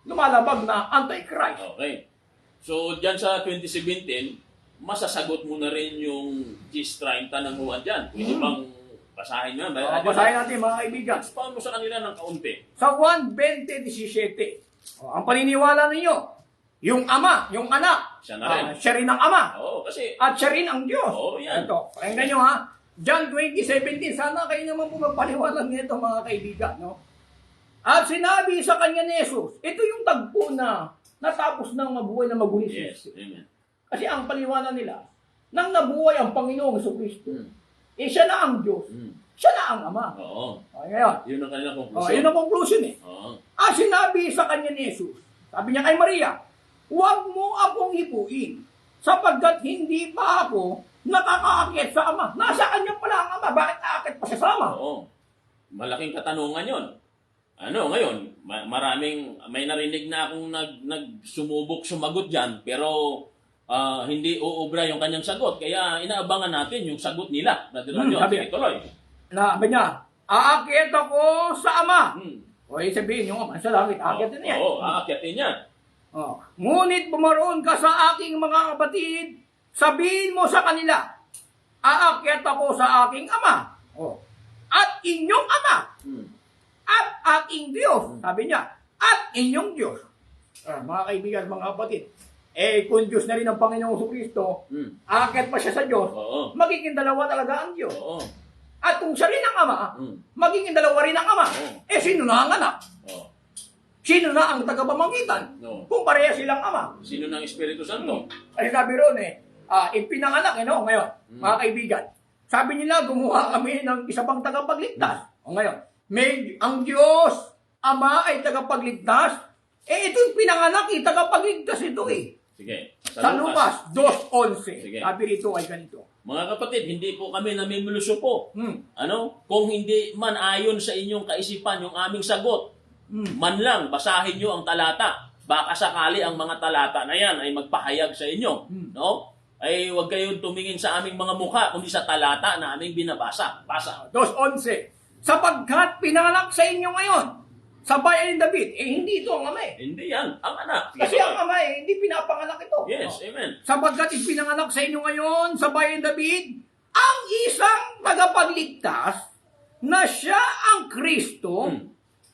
lumalabag na Antichrist. Okay. So, dyan sa 2017, masasagot mo na rin yung GIS 30 ng Juan dyan. Pwede bang basahin nyo? Basahin natin, mga kaibigan. Paano sa kanila ng kaunti? Sa Juan 20:17, ang paniniwala ninyo, yung Ama, yung anak, Siya na rin. siya rin ang Ama. Kasi... At siya rin ang Diyos. Yan. Ito, pakinggan nyo ha. John 20:17, sana kayo naman po magpaliwanag nito, mga kaibigan. No? At sinabi sa kanya ni Jesus, ito yung tagpo na natapos ng mabuhay na magulis. Yes. Amen. Kasi ang paliwanag nila, nang nabuhay ang Panginoong Jesucristo, siya na ang Diyos. Siya na ang Ama. Ngayon, Yun ang kanilang conclusion. yun ang conclusion At sinabi sa kanya ni Jesus, sabi niya kay Maria, huwag mo akong hipuin, sapagkat hindi pa ako nakakaakit sa Ama. Nasa kanya pala ang Ama, bakit aakit pa siya sa Ama? Malaking katanungan yun. Ngayon, may narinig na akong nagsumubok sumagot dyan, pero hindi uubra yung kanyang sagot. Kaya inaabangan natin yung sagot nila. Sabi niya, aakit ako sa Ama. O sabihin yung Ama sa langit, aakitin niya. Aakitin niya. Ngunit pumaroon ka sa aking mga kapatid, sabihin mo sa kanila, aakyat ako sa aking Ama, at inyong Ama, at aking Diyos. Sabi niya, at inyong Diyos. Mga kaibigan, mga kapatid, kung Diyos na rin ang Panginoong Jesucristo, aakyat pa siya sa Diyos, magiging dalawa talaga ang Diyos. At kung siya rin ang Ama, magiging dalawa rin ang Ama. Sino na ang anak? Sino na ang tagapamagitan? Kung pareha silang Ama. Sino na ang Espiritu Santo? Ay sabi roon ipinanganak ngayon, mga kaibigan. Sabi nila, gumawa kami ng isa pang tagapagligtas. Ngayon, ang Diyos, Ama ay tagapagligtas. Ito yung pinanganak, tagapagligtas ito Sige. Sa Lucas 2:11. Sige. Sabi rito ay ganito. Mga kapatid, hindi po kami namimiluso po. Kung hindi man ayon sa inyong kaisipan yung aming sagot, man lang basahin nyo ang talata. Baka sakali ang mga talata na yan ay magpahayag sa inyo. Ay huwag kayong tumingin sa aming mga mukha, kundi sa talata na aming binabasa. Basa. 2:11. Sapagkat pinanganak sa inyo ngayon, sa bayan ni David, hindi ito ang Ama Hindi yan, ang anak. Kasi ang Ama hindi pinapanganak ito. Yes, amen. Sapagkat ipinanganak sa inyo ngayon, sa bayan ni David, ang isang tagapagligtas na siya ang Kristo,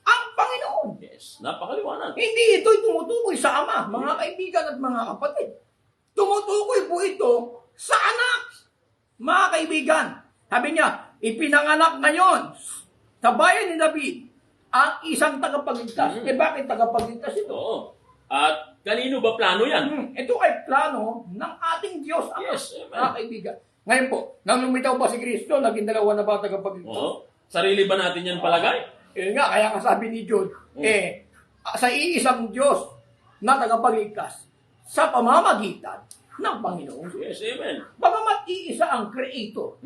ang Panginoon. Yes, napakaliwanag. Hindi ito'y tumutukoy sa Ama, mga kaibigan at mga kapatid. Tumutukoy po ito sa anak, mga kaibigan. Sabi niya, ipinanganak ngayon sa bayan ni David ang isang tagapagligtas. Bakit tagapagligtas ito? At kanino ba plano yan? Ito ay plano ng ating Diyos, Ama. Yes, amen. Mga kaibigan. Ngayon po, nang lumitaw pa si Kristo, naging dalawa na ba tagapagligtas? Sarili ba natin yan palagay? Kaya kasabi ni Jude, sa iisang Diyos na tagapagligtas sa pamamagitan ng Panginoon. Yes, amen. Bagamat iisa ang Creator,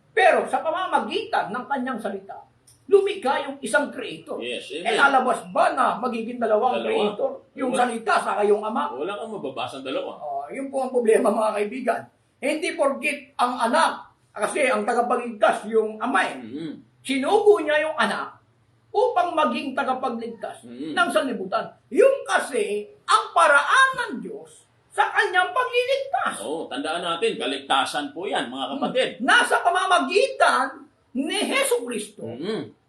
pero sa pamamagitan ng kanyang salita, lumikha yung isang creator. Yes, Eh amen. lalabas ba na magiging dalawang Dalawa. creator? Yung Wala. salita saka yung ama? Wala kang mababasang dalawa. Yun po ang problema mga kaibigan. Hindi porkit ang anak, kasi ang tagapagligtas yung ama eh. Sinugo niya yung anak upang maging tagapagligtas ng sanlibutan. Yung kasi ang paraan ng Diyos sa kanyang pagliligtas. Oo, tandaan natin, kaligtasan po yan, mga kapatid. Nasa pamamagitan ni Hesus Kristo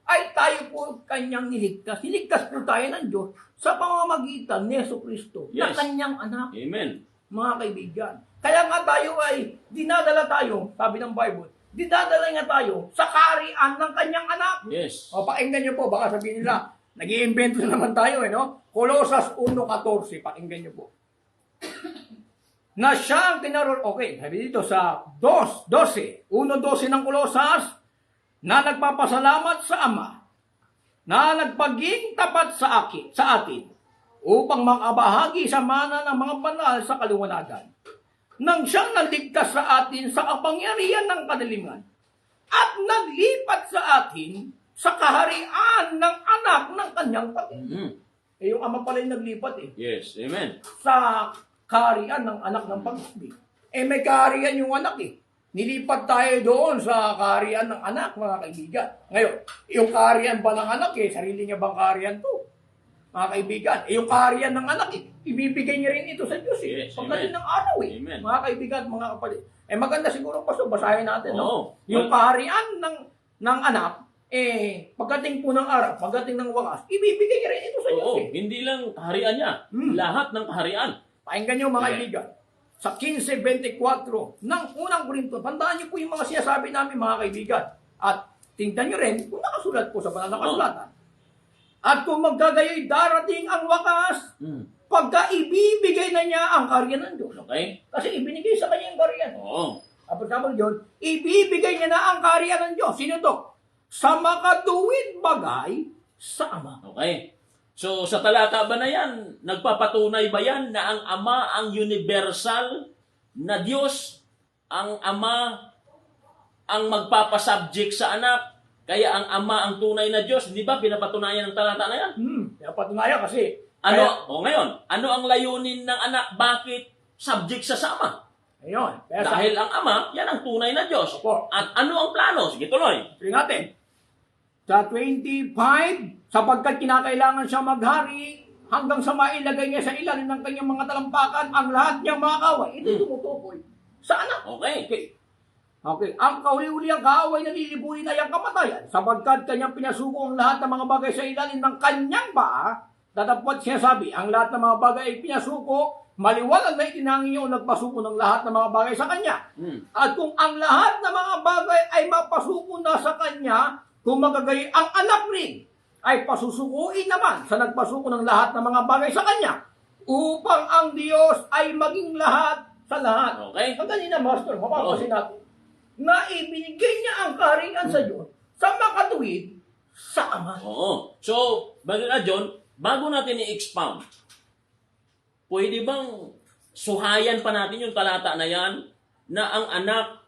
ay tayo po kanyang niligtas. Niligtas po tayo ng Diyos sa pamamagitan ni Hesus Kristo na Yes. kanyang anak, Amen. mga kaibigan. Kaya nga tayo ay dinadala tayo, sabi ng Bible, dinadala nga tayo sa kaharian ng kanyang anak. Yes. O, pakinggan nyo po, baka sabihin nila, nag-i-invento na naman tayo, no? Colossus 1:14, pakinggan nyo po. Na siya ang tinaroon, okay, sabi dito sa 1:12 ng Colossus, na nagpapasalamat sa Ama, na nagpaging tapat sa atin, upang makabahagi sa mana ng mga banal sa kaliwanagan, nang siyang nagligtas sa atin sa kapangyarihan ng kadiliman, at naglipat sa atin sa kaharian ng anak ng kanyang pag-ibig. Eh, yung ama pala yung naglipat eh. Yes. Amen. Sa kaharian ng anak ng pag-ibig. Eh, may kaharian yung anak eh. Nilipat tayo doon sa kaharian ng anak, mga kaibigan. Ngayon, yung kaharian ba ng anak eh, sarili niya bang kaharian to? Mga kaibigan, eh, yung kaharian ng anak eh, ibibigay niya rin ito sa Diyos eh. Yes, Pagdating amen. ng araw eh. Amen. Mga kaibigan, mga kapatid. Eh, maganda siguro pa basahin natin, no? Oo. Yung kaharian ng anak, eh, pagdating po ng araw, pagdating ng wakas, ibibigay niya rin ito sa Diyos Oo, eh. hindi lang kaharian niya. Lahat ng kaharian. Pakinggan nyo mga Okay. kaibigan. Sa 15:24 ng unang Korinto, tandaan nyo po yung mga sinasabi namin mga kaibigan. At tingnan nyo rin kung nakasulat po sa banal na kasulatan. At kung magkagayoy darating ang wakas, pagka ibibigay na niya ang kaharian ng Diyos. Okay? Kasi ibinigay sa kanya yung kaharian. Oo. Kapag sabi Diyos, ibibigay niya na ang kaharian ng Diyos. Sino to? Sa makatuwid bagay sa Ama. Okay. So, sa talata ba na yan, nagpapatunay ba yan na ang Ama ang universal na Diyos? Ang Ama ang magpapasubject sa anak? Kaya ang Ama ang tunay na Diyos? Hindi ba pinapatunayan ng talata na yan? Pinapatunayan kasi. Ngayon, ano ang layunin ng anak? Bakit subject sa Ama? Ayun. Kaya Dahil ang Ama, yan ang tunay na Diyos. Opo. At ano ang plano? Sige, tuloy. Tingnan natin. Sa 25, sapagkat kinakailangan siya maghari hanggang sa mailagay niya sa ilalim ng kanyang mga talampakan ang lahat niyang mga kaaway. Ito tumutukoy sa anak. Okay. Okay. Ang kauli-uli ang kaaway na lilibuhin ay ang kamatayan, sapagkat kanyang pinasuko ang lahat ng mga bagay sa ilalim ng kanyang paa. Datapwat siya sabi, ang lahat ng mga bagay ay pinasuko, maliwanag na itinangin niyo nagpasuko ng lahat ng mga bagay sa kanya. At kung ang lahat ng mga bagay ay mapasuko na sa kanya, kung magagay ang anak rin, ay pasusukuin naman sa nagpasuko ng lahat ng mga bagay sa kanya, upang ang Diyos ay maging lahat sa lahat. Okay. Ang kanina, Master, mapapasin natin, na ibinigay niya ang kaharian sa Diyos sa makatuwid sa Ama. Oo. So, John, bago natin i-expound, pwede bang suhayan pa natin yung talata na yan na ang anak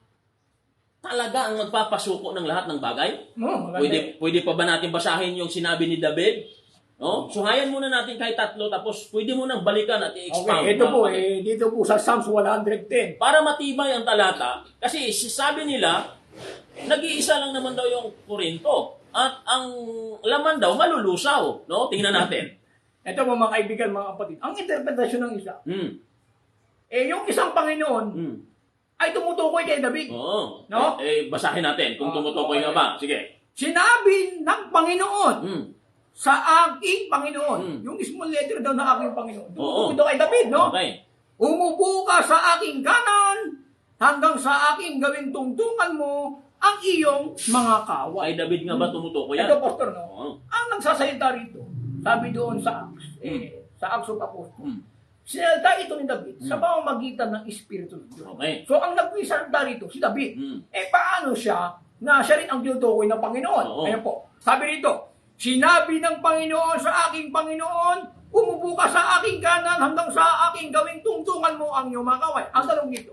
talaga ang magpapasuko ng lahat ng bagay? Maganda. Pwede pa ba natin basahin yung sinabi ni David? No? Suhayan muna natin kahit tatlo, tapos pwede mo nang balikan at i-expound. Okay, ito po, dito po sa Psalms 110. Para matibay ang talata, kasi sabi nila, nag-iisa lang naman daw yung Korinto. At ang laman daw, malulusaw. No? Tingnan natin. Ito po mga kaibigan, mga kapatid. Ang interpretasyon ng isa, yung isang Panginoon ay tumutukoy kay David. Oo. No? Basahin natin kung tumutukoy nga ba. Sige. Sinabi ng Panginoon sa aking Panginoon. Yung small letter daw na aking Panginoon. Tumutukoy daw kay David, no? Okay. Umupo ka sa aking kanan hanggang sa aking gawing tungtungan mo ang iyong mga kaway. Kay David nga ba tumutukoy yan? Ito, Pastor, no? Oo. Ang nagsasalita rito, sabi doon sa Acts, sa Acts of Apostles, sinalita ito ni David sa pamamagitan ng Espiritu ng Diyos. Okay. So, ang nagpisalita rito, si David, paano siya, na siya rin ang tinutukoy ng Panginoon? Oo. Ayan po. Sabi rito, sinabi ng Panginoon sa aking Panginoon, umupo ka sa aking kanan hanggang sa aking gawing tungtungan mo ang iyong mga kaway. Ang tanong dito,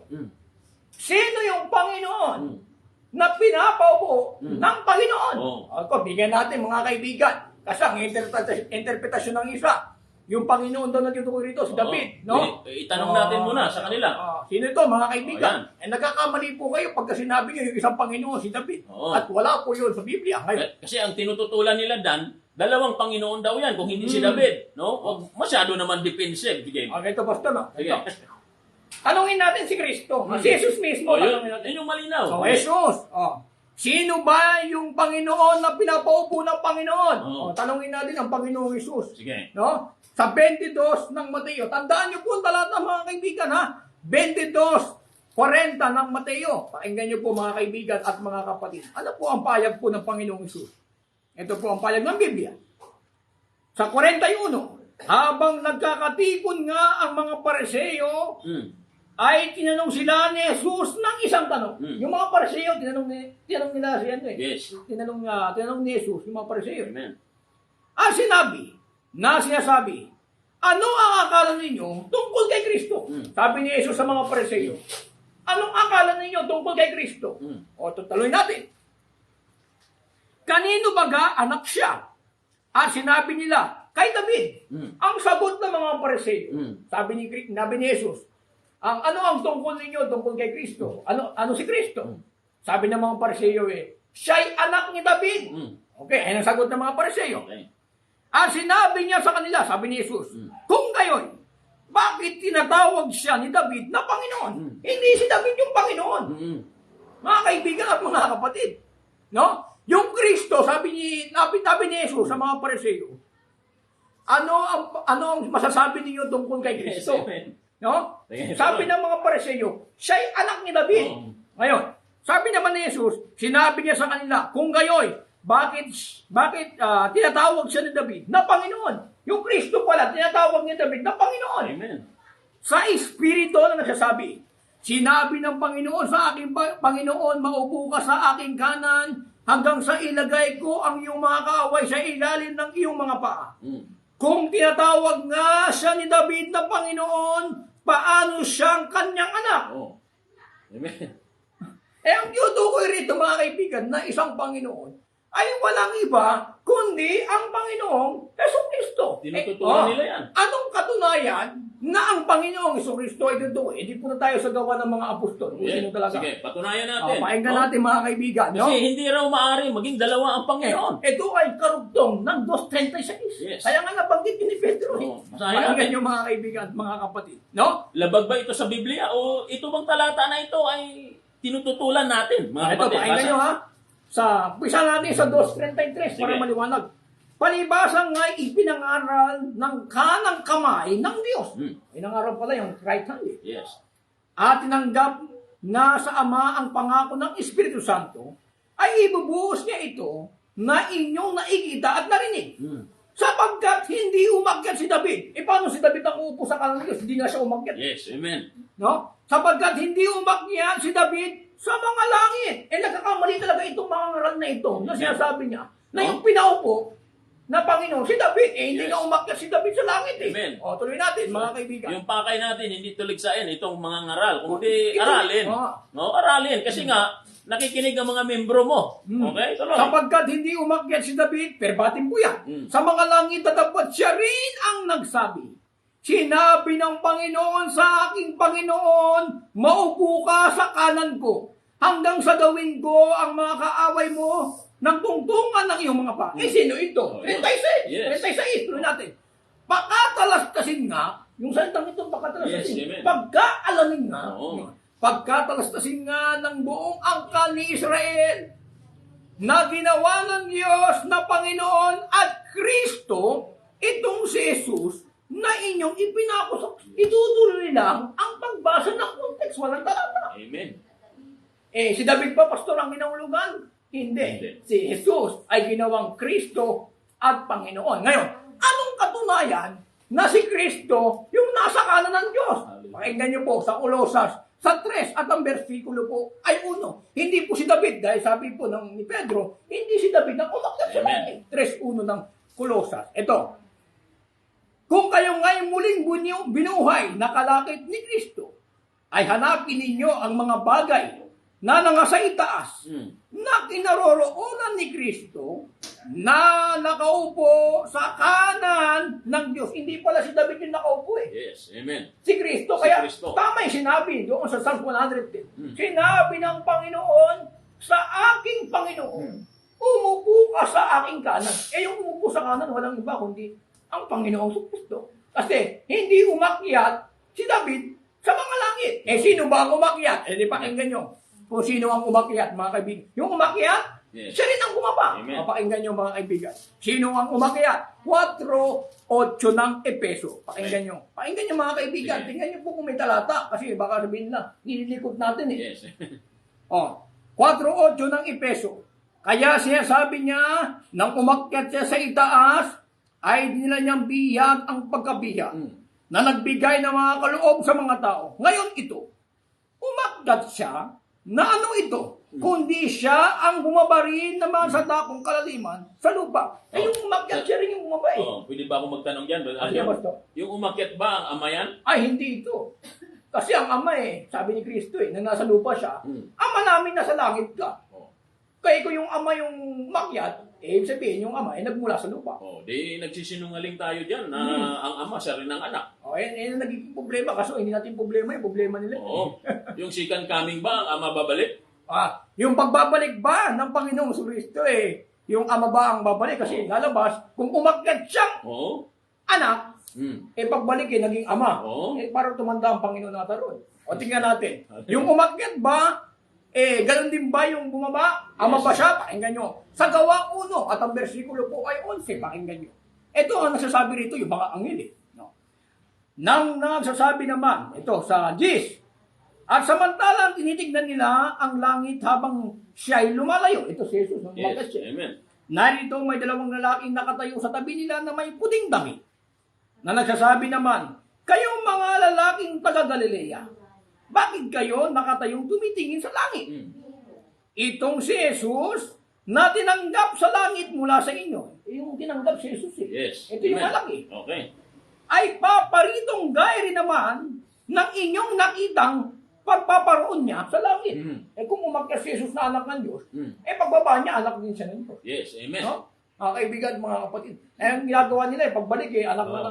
sino yung Panginoon na pinapaupo ng Panginoon. Oh. Ako, bigyan natin mga kaibigan. Kasi ang interpretasyon ng isa, yung Panginoon daw natutukoy rito, si David. No? Itanong natin muna sa kanila. Sino ito, mga kaibigan? Oh, Nagkakamali po kayo pagka sinabi niyo yung isang Panginoon, si David. Oh. At wala po yun sa Biblia. Ngayon, Kasi ang tinututulan nila Dan, dalawang Panginoon daw yan, kung hindi si David. No? Wag masyado naman defensive. Sige. ito, Pastor. No? Sige. Tanungin natin si Kristo. Si Jesus mismo. Yun, Tanungin natin. yun yung malinaw. Jesus. Sino ba yung Panginoon na pinapaupo ng Panginoon? Tanungin natin ang Panginoong Jesus. Sige. No? Sa 22 ng Mateo. Tandaan niyo po ang talata, mga kaibigan, ha? 22:40 ng Mateo. Pakinggan niyo po, mga kaibigan at mga kapatid. Ano po ang payag po ng Panginoong Jesus? Ito po ang payag ng Biblia. Sa 41, habang nagkakatipon nga ang mga Pariseo, ay tinanong sila ni Jesus ng isang tanong. Yung mga Pariseo, tinanong nila si ano eh. Yes. Tinanong ni Jesus, yung mga Pariseo. Amen. Ang sinasabi, ano ang akala ninyo tungkol kay Kristo? Sabi ni Jesus sa mga Pariseo, anong akala ninyo tungkol kay Kristo? O, tutuloy natin. Kanino baga anak siya? At sinabi nila, kay David. Ang sagot ng mga Pariseo, sabi ni Jesus, ano ang tungkol ninyo tungkol kay Kristo? Ano si Kristo? Sabi ng mga Pariseo siya'y anak ni David. Okay, ayun ang sagot ng mga Pariseo. Okay. At sinabi niya sa kanila, sabi ni Jesus, kung gayon, bakit tinatawag siya ni David na Panginoon? Hindi si David yung Panginoon. Mga kaibigan at mga kapatid. No? Yung Kristo, sabi ni Jesus sa mga Pariseo, ano ang masasabi niyo tungkol kay Kristo? No? Sabi ng mga Pariseo, siya'y anak ni David. Ngayon, sabi naman ni Jesus, sinabi niya sa kanila, kung gayoy, bakit tinatawag siya ni David na Panginoon? Yung Kristo pala, tinatawag ni David na Panginoon. Amen. Sa Espiritu na nagsasabi, sinabi ng Panginoon sa aking Panginoon, maupo ka sa aking kanan hanggang sa ilagay ko ang iyong mga kaaway sa ilalim ng iyong mga paa. Kung tinatawag nga siya ni David na Panginoon, paano siyang kanyang anak? Amen. Ang tinutukoy rito, mga kaibigan, na isang Panginoon ay walang iba kundi ang Panginoong Jesucristo. Tinututulan nila yan. Anong katunayan na ang Panginoong Jesucristo ay totoo? Hindi po na tayo sa gawa ng mga apostol. Sino talaga? Sige, patunayan natin. Pakinggan natin, mga kaibigan. Kasi hindi raw maaari maging dalawa ang Panginoon. Ito ay karugtong ng 2:36. Yes. Kaya nga nabanggit ni Pedro. Basahin Pakinggan natin. niyo, mga kaibigan at mga kapatid. No? Labag ba ito sa Biblia o ito bang talata na ito ay tinututulan natin? Mga Ito, kapatid, pakinggan nyo, ha? Pisa natin sa 2:33 para Sige. maliwanag. Palibasang nga ipinangaral ng kanang kamay ng Diyos. Pinangaral pala yung right hand. Yes. At tinanggap na sa Ama ang pangako ng Espiritu Santo, ay ibubuhos niya ito na inyong nakikita at narinig. Sapagkat hindi umakyat si David. Paano si David ang uupo sa kanan ng Diyos? Hindi na siya umakyat. Yes, amen. No? Sapagkat hindi umakyat si David sa mga langit. Nagkakamali talaga itong mga ngaral na ito na sinasabi niya na yung pinaupo na Panginoon, si David, hindi nga umakyat si David sa langit Amen. Tuloy natin, mga kaibigan. Yung pakay natin, hindi tuligsain itong mga ngaral, kundi aralin. Oo. No, aralin. Kasi nga, nakikinig ang mga membro mo. Okay? Tuloy. Sapagkat hindi umakyat si David, perbatin po yan. Sa mga langit at dapat siya rin ang nagsabi. Sinabi ng Panginoon sa aking Panginoon, maupo ka sa kanan ko, hanggang sa gawin ko ang mga kaaway mo ng tungtungan ng iyong mga pa. Sino ito? 36. Yes. 36. Tuloy natin. Pagkatalastasin nga, yung salitang ito, pagkatalastasin. Yes, amen. Pagkaalamin nga, Oo. pagkatalastasin nga ng buong angkan ni Israel, na ginawa ng Diyos na Panginoon at Kristo, itong si Jesus, na inyong ipinakusok. Itutuloy lang ang pagbasa ng context. Walang talata. Amen. Si David pa, pastor, ang ginahulugan? Hindi. Si Jesus ay ginawang Kristo at Panginoon. Ngayon, anong katunayan na si Kristo yung nasa kanan ng Diyos? Pakinggan niyo po sa Colosas, sa 3 at ang versikulo po ay 1. Hindi po si David, dahil sabi po ni Pedro, hindi si David ang umakyat sa langit. 3:1 ng Colosas. Ito, kung kayo nga'y muling binuhay na kalakip ni Kristo, ay hanapin ninyo ang mga bagay na nangasa itaas, Mm. na kinaroroonan ni Kristo, na nakaupo sa kanan ng Diyos. Hindi pala si David yung nakaupo eh. Yes, amen. Si Kristo. Si Kaya Kristo. tama yung sinabi doon sa Psalm 110. Hmm. Sinabi ng Panginoon sa aking Panginoon, umupo ka sa aking kanan. Eh yung umupo sa kanan, walang iba kundi ang Panginoong Kristo. Kasi hindi umakyat si David sa mga langit. Eh sino ba ang umakyat? Eh di pakinggan nyo. Kung sino ang umakyat, mga kaibigan. Yung umakyat, Yes. siya rin ang bumaba. Amen. Pakinggan nyo mga kaibigan. Sino ang umakyat? 4:8 ng Epeso. Pakinggan nyo. Pakinggan nyo mga kaibigan. Amen. Tingnan nyo po kung may talata. Kasi baka sabihin na, nililikot natin eh. Yes. 4:8 ng Epeso. Kaya siya sabi niya, nang umakyat siya sa itaas, ay dinila niyang biyag ang pagkabiyag Mm. na nagbigay ng mga kaloob sa mga tao. Ngayon ito, umakyat siya na ano ito? Kundi siya ang bumaba rin ng mga sadakong kalaliman sa lupa. Eh yung umakyat siya rin yung bumaba eh. Pwede ba akong magtanong dyan? Brother Ano Aljo? ba ito? Yung umakyat ba ang ama yan? Ay, hindi ito. Kasi ang ama eh, sabi ni Kristo eh, na nasa lupa siya, ama namin nasa langit ka. Oh. Kaya kung yung ama yung makyat, eh, ibig sabihin yung ama ay nagmula sa lupa. Di nagsisinungaling tayo dyan na ang ama siya rin ang anak. O, yan ang nagiging problema. Kaso hindi natin problema yung problema nila. Oo. Yung second coming ba ang ama babalik? Yung pagbabalik ba ng Panginoong Kristo eh, yung ama ba ang babalik? Kasi lalabas, kung umakyat siyang Oo. anak, Mm. eh pagbalik eh, naging ama. Oo. Eh parang tumanda ang Panginoon nata ron. O tingnan natin. Yung umakyat ba, eh ganun din ba yung bumaba? Ama ba siya? Pakinggan nyo. Sa Gawa 1 at ang versikulo po ay 11, pakinggan nyo. Ito ang nasasabi rito, yung mga anghel eh. No? Nang nagsasabi naman, ito sa 10, at samantalang tinitignan nila ang langit habang siya'y lumalayo. Ito si Jesus ng Yes. siya. Amen. Narito may dalawang lalaking nakatayo sa tabi nila na may puting damit. Na nagsasabi naman, kayong mga lalaking taga-Galilea, bakit kayo nakatayong tumitingin sa langit? Mm. Itong si Jesus na tinanggap sa langit mula sa inyo. Yung tinanggap si Jesus eh. Yes. Ito yung Amen. malaki. Okay. Ay paparitong gaya rin naman ng inyong nakitang pagpaparoon niya sa langit. Mm. Eh kung umakyat si Jesus na anak ng Diyos, Mm. eh pagbaba niya, anak din siya ng Diyos. Yes. Amen. No? Mga kaibigan, mga kapatid. Eh, ang ginagawa nila, eh, pagbalik, eh, anak na,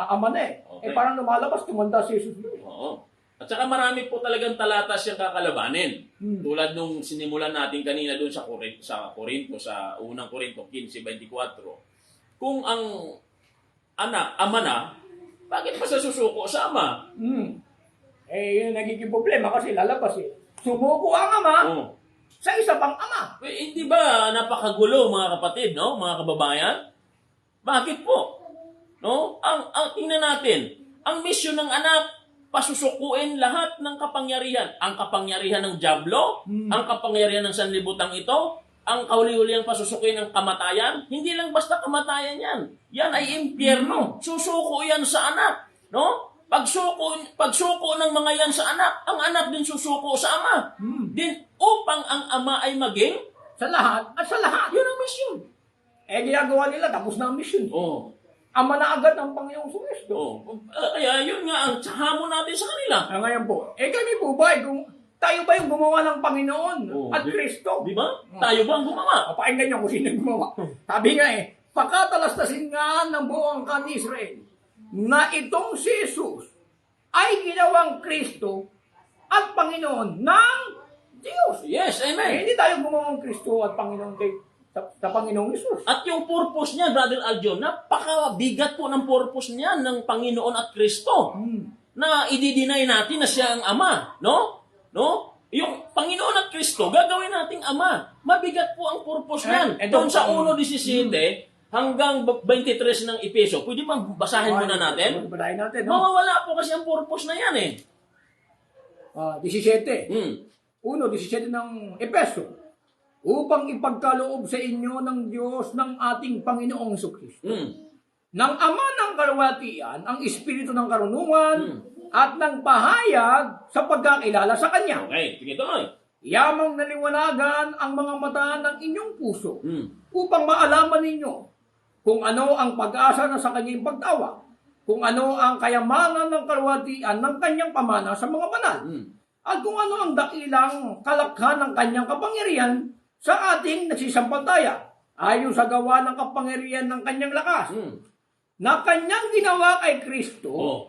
ama na eh. Okay. Eh, parang lumalabas, tumanda si Jesus. Oo. At saka marami po talagang talata siyang kakalabanin. Hmm. Tulad nung sinimulan natin kanina doon sa Corinto, sa unang Corinto 15:24. Kung ang anak, ama na, bakit pa sa susuko sa ama? Eh, yun nagiging problema kasi lalabas eh. Sumuko ang ama Oo. sa isa pang ama. Hindi ba napakagulo mga kapatid, no? Mga kababayan? Bakit po? No? Ang tingnan natin, ang misyon ng anak, pasusukuin lahat ng kapangyarihan. Ang kapangyarihan ng dyablo, ang kapangyarihan ng sanlibutan ito, ang kahuli-huliang pasusukuin ng kamatayan, hindi lang basta kamatayan yan. Yan ay impyerno. Susuko yan sa anak. No? Pagsuko ng mga yan sa anak, ang anak din susuko sa ama. Din upang ang ama ay maging Sa lahat at sa lahat. yun ang misyon. Eh, ginagawa nila, tapos na ang mission. Oh. Ama na agad ng Panginoong Kristo. Oh. Kaya yun nga ang hamon natin sa kanila. Ngayon po, eh kami po ba, kung tayo ba yung gumawa ng Panginoon at Kristo? Di ba? Tayo ba ang gumawa? Pakinggan niyo kung sino gumawa. Sabi nga eh, pagkatalastasin nga ng buong kan Israel na itong si Jesus ay ginawang Kristo at Panginoon ng Diyos. Yes, Eh, amen. hindi tayo gumawang Kristo at Panginoon sa Panginoong Jesus. At yung purpose niya, Brother Aljo, napakabigat po ng purpose niya ng Panginoon at Kristo. Na i-deny natin na siya ang Ama. No? No? Yung Panginoon at Kristo, gagawin nating Ama. Mabigat po ang purpose niyan. Doon sa 1:17 hanggang 23 ng Epeso. Pwede bang basahin muna natin? Basahin natin, no? Mawawala po kasi ang purpose na yan eh. 17. Hmm. 1:17 ng Epeso. Upang ipagkaloob sa inyo ng Diyos ng ating Panginoong Kristo. Hmm. Ng Ama ng Kalwatian, ang Espiritu ng Karunungan, at ng pahayag sa pagkakilala sa Kanya. Okay, sige tuloy. Yamang naliwanagan ang mga mata ng inyong puso upang maalaman ninyo kung ano ang pag-asa na sa Kanyang pagtawag, kung ano ang kayamanan ng kalwatian ng Kanyang pamana sa mga banal, at kung ano ang dakilang kalakhan ng kanyang kapangyarihan sa ating nagsisampalataya, ayon sa gawa ng kapangyarihan ng kanyang lakas, na kanyang ginawa kay Kristo,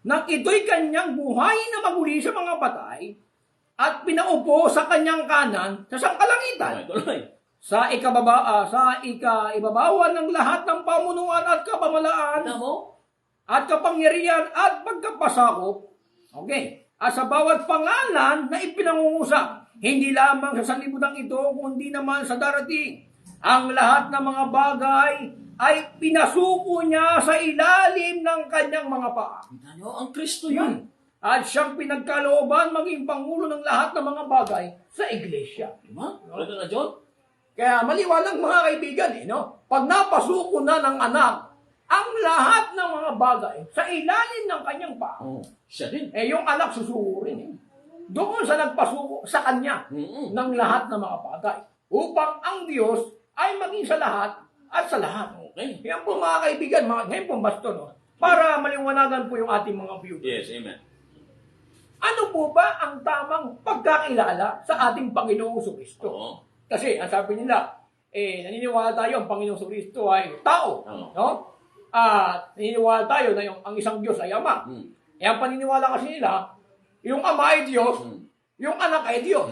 na ito'y kanyang buhay na maguli sa mga patay, at pinaupo sa kanyang kanan sa sangkalangitan, sa ikaibabawan ng lahat ng pamunuan at kapamalaan, at kapangyarihan at pagkapasakop, at sa bawat pangalan na ipinangungusap, hindi lamang sa sanlibutan ito, kundi naman sa darating. Ang lahat ng mga bagay ay pinasuko niya sa ilalim ng kanyang mga paa. Ang Kristo yun. At siyang pinagkalooban maging pangulo ng lahat ng mga bagay sa iglesia. Brother na John? Kaya maliwanag mga kaibigan, pag napasuko na ng anak ang lahat ng mga bagay sa ilalim ng kanyang paa, siya din. yung anak susuko rin. Doon sa nagpasuko sa kanya ng lahat ng mga bagay, upang ang Diyos ay maging sa lahat at sa lahat. Yan po mga kaibigan, ngayon po baston, para maliwanagan po yung ating mga viewers. Yes, amen. Ano po ba ang tamang pagkakilala sa ating Panginoong Kristo? Kasi, ang sabi nila, naniniwala tayo ang Panginoong Kristo ay tao. No? Naniniwala tayo na ang isang Diyos ay Ama. Ang paniniwala kasi nila, yung Ama ay Diyos, yung Anak ay Diyos.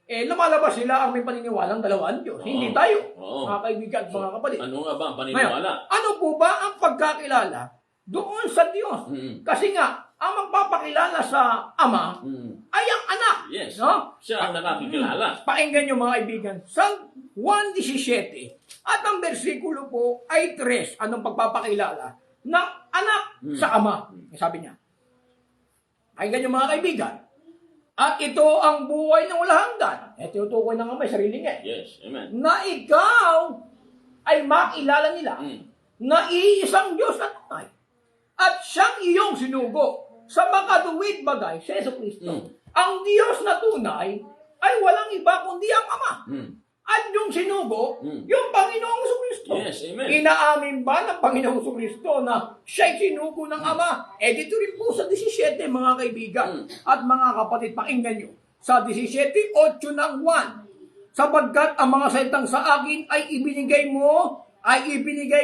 Lumalabas sila ang may paniniwalang dalawang Diyos. Hindi tayo, mga kaibigan at mga kapatid. Ano nga ba ang paniniwala? Ngayon, ano po ba ang pagkakilala doon sa Diyos? Kasi nga, ang magpapakilala sa Ama ay ang Anak. Yes. No? Siya ang nakakikilala. Pakinggan nyo mga kaibigan, sa 1:17, at ang bersikulo po ay 3, anong pagpapakilala ng Anak sa Ama. Sabi niya, pakinggan nyo mga kaibigan, at ito ang buhay ng walang hanggan. Tinutukoy ng Ama ay sarili niya. Yes, amen. Na ikaw ay makilala nila na iisang Diyos na tunay at siyang iyong sinugo sa makaduwid bagay sa Jesucristo. Ang Diyos na tunay ay walang iba kundi ang Ama. At yung sinugo, yung Panginoong Jesucristo. Yes, amen. Inaamin ba ng Panginoong Jesucristo na siya'y sinugo ng Ama? Dito rin po sa 17, mga kaibigan at mga kapatid, pakinggan nyo. Sa 17:8 ng 1, sapagkat ang mga salitang sa akin ay ibinigay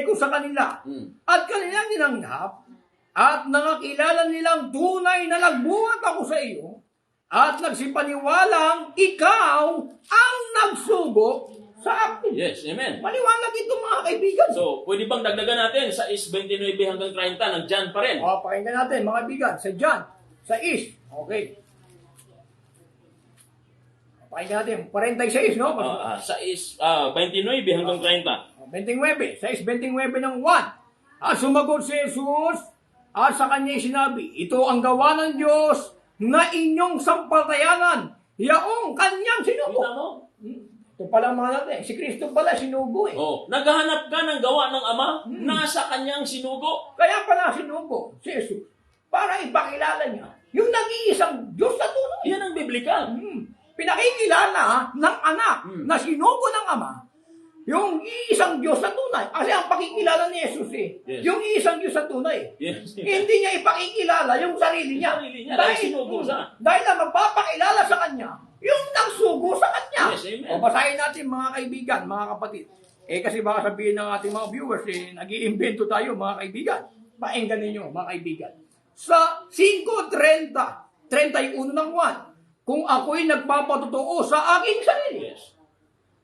ko sa kanila, at kanilang ninanghap, at nakakilala nilang tunay na nagbuhat ako sa iyo, at nagsipaniwalang ikaw ang nagsugo sa akin. Yes, amen. Maliwanag ito mga kaibigan. So, pwede bang dagdagan natin sa 29 hanggang 30 ng John pa rin? Pakinggan natin mga kaibigan, sa John, sa okay. Pakinggan natin, 46, no? Sa 29 hanggang 30. 29, sa 29 ng 1. At sumagot si Jesus, at sa kanya sinabi, ito ang gawa ng Diyos na inyong sampalatayanan, yaong kanyang sinugo. Kita mo? Ito pala mga natin, si Kristo pala sinugo Naghahanap ka ng gawa ng Ama, nasa kanyang sinugo. Kaya pala sinugo si Jesus, para ipakilala niya yung nag-iisang Diyos na tunay. Yan ang biblikal. Pinakikilala ng anak na sinugo ng Ama, yung isang Diyos na tunay. Kasi ang pakikilala ni Jesus Yes. yung isang Diyos na tunay. Yes. Hindi niya ipakikilala yung sarili niya. Dahil sinugo siya. Dahil na magpapakilala sa kanya, yung nagsugo sa kanya. Yes, amen. Basahin natin mga kaibigan, mga kapatid. Kasi baka sabihin ng ating mga viewers, nag-iimbento tayo mga kaibigan. Painggan ninyo mga kaibigan. Sa 5:30, 31 ng 1, kung ako'y nagpapatotoo sa aking sarili, Yes.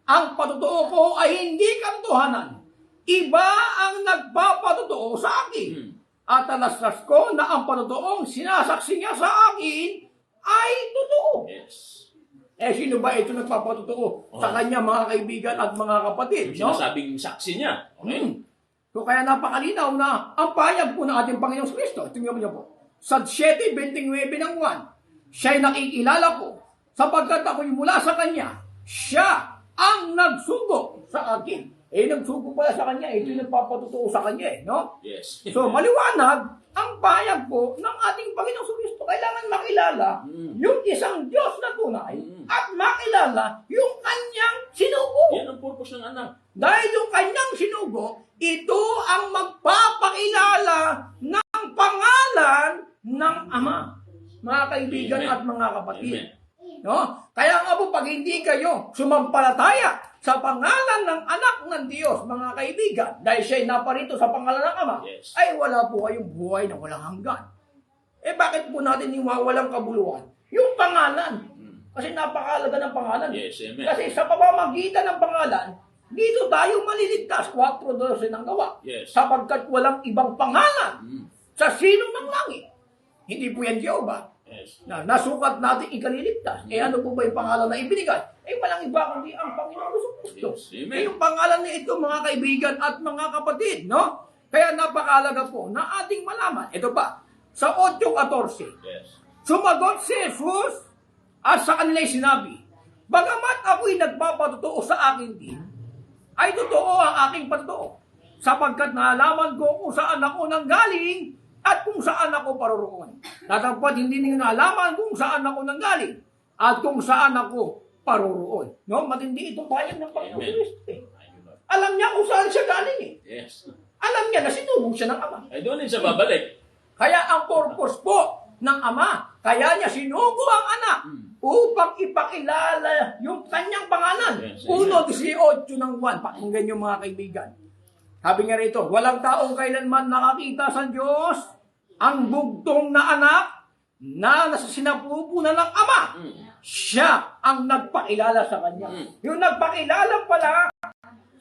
ang patotoo ko ay hindi katotohanan. Iba ang nagpapatotoo sa akin. At talastas ko na ang patotoong sinasaksi niya sa akin ay totoo. Yes. Sino ba ito nagpapatotoo sa kanya mga kaibigan at mga kapatid? Yung sinasabing saksi niya. Okay? So kaya napakalinaw na ang payag po ng ating Panginoong Kristo. Tingnan niyo po. Sa 7:29 ng 1, siya'y nakikilala ko sapagkat ako'y mula sa kanya. Siya ang nagsugo sa akin. Nagsugo pala sa kanya. Ito yung nagpapatotoo sa kanya. No? Yes. So maliwanag ang payag po ng ating Panginoong Kristo. Kailangan makilala yung isang Diyos na tunay at makilala yung kanyang sinugo. Yan ang purpose ng anak. Dahil yung kanyang sinugo, ito ang magpapakilala ng pangalan ng Ama. mga kaibigan Amen. at mga kapatid. Amen. No? Kaya nga po, pag hindi kayo sumampalataya sa pangalan ng anak ng Diyos, mga kaibigan, dahil siya'y naparito sa pangalan ng Ama, Yes. ay wala po kayong buhay na walang hanggan. Eh bakit po natin iwawalang kabuluhan? Yung pangalan. Kasi napakalaga ng pangalan. Yes, amen. Kasi sa pamamagitan ng pangalan, dito tayo maliligtas. 4:12 ng gawa. Yes. Sapagkat walang ibang pangalan sa sinong ng langit. Hindi po yan Jehovah. Yes. Na nasukat natin ikaliligtas. Eh ano po ba yung pangalan na ibinigay? Eh walang iba kundi ang Panginoon Jesucristo. Yes, amen. Eh yung pangalan na ito, mga kaibigan at mga kapatid, no? Kaya napakalaga po na ating malaman. Ito pa, sa 8:14. Yes. Sumagot si Jesus at sa kanila'y sinabi, bagamat ako'y nagpapatotoo sa akin din, ay totoo ang aking patotoo, sapagkat nalaman ko kung saan ako nanggaling at kung saan ako paroroon. Tatagpat hindi niyo nalaman kung saan ako nanggaling at kung saan ako paroroon. No? Matindi itong bayang ng Panginoon Amen. Kristo. Thank you, Lord. Alam niya kung saan siya galing eh. Yes. Alam niya na sinubog siya ng Ama. Ay, doon din siya babalik. Kaya ang purpose po ng Ama, kaya niya sinugo ang anak upang ipakilala yung kanyang pangalan. Yes, 1:18 ng 1. Pakinggan niyo mga kaibigan. Sabi nga rito, walang taong kailanman nakakita sa Diyos ang bugtong na anak na nasa sinapupunan ng Ama. Siya ang nagpakilala sa kanya. Yung nagpakilala pala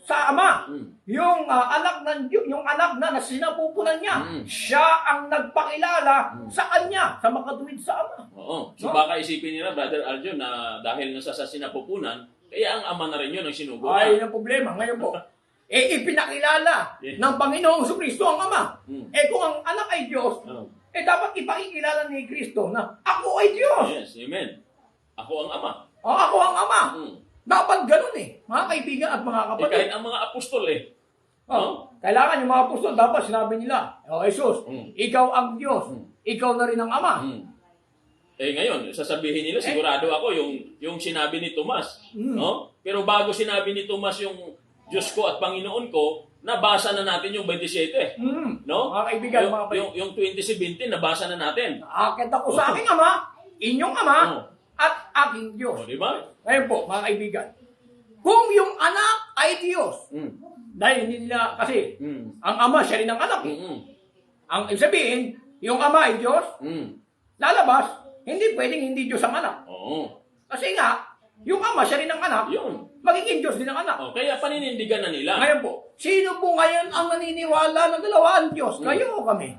sa Ama, yung anak ng Diyos, yung anak na nasinapupunan niya, siya ang nagpakilala sa kanya, sa makatuwid sa Ama. Oo. So No? baka isipin nila, Brother Arjun, na dahil nasa sa sinapupunan, kaya ang ama na rin yun ang sinugo Ay, na. yun ang problema. Ngayon po, ipinakilala Yes. ng Panginoong Kristo ang Ama. Kung ang anak ay Diyos, Oh. dapat ipakikilala ni Kristo na ako ay Diyos. Yes, amen. Ako ang ama. Ako ang Ama. Mm. Dapat ganun mga kaibigan at mga Eh, kapatid. kahit ang mga apostol Kailangan yung mga apostol, dapat sinabi nila, Jesus, ikaw ang Diyos, ikaw na rin ang Ama. Eh ngayon, sasabihin nila, sigurado ako, yung sinabi ni Tomas. No? Pero bago sinabi ni Tomas yung Diyos ko at Panginoon ko, nabasa na natin yung 27. No? Mga kaibigan, mga kapatid. Yung 2017, nabasa na natin. Akit ako sa aking Ama, inyong Ama, at aking Diyos. O, di ba? Ngayon po, mga kaibigan, kung yung anak ay Diyos, dahil hindi nila, kasi, ang Ama, siya rin ang anak. Ang ibig sabihin, yung Ama ay Diyos, lalabas, hindi pwedeng hindi Diyos ang anak. Oo. Kasi nga, yung Ama, siya rin ang anak, Yun. magiging Diyos din ang anak. O, kaya paninindigan na nila. Ngayon po, sino po ngayon ang naniniwala na dalawa ang Diyos? Kayo o kami?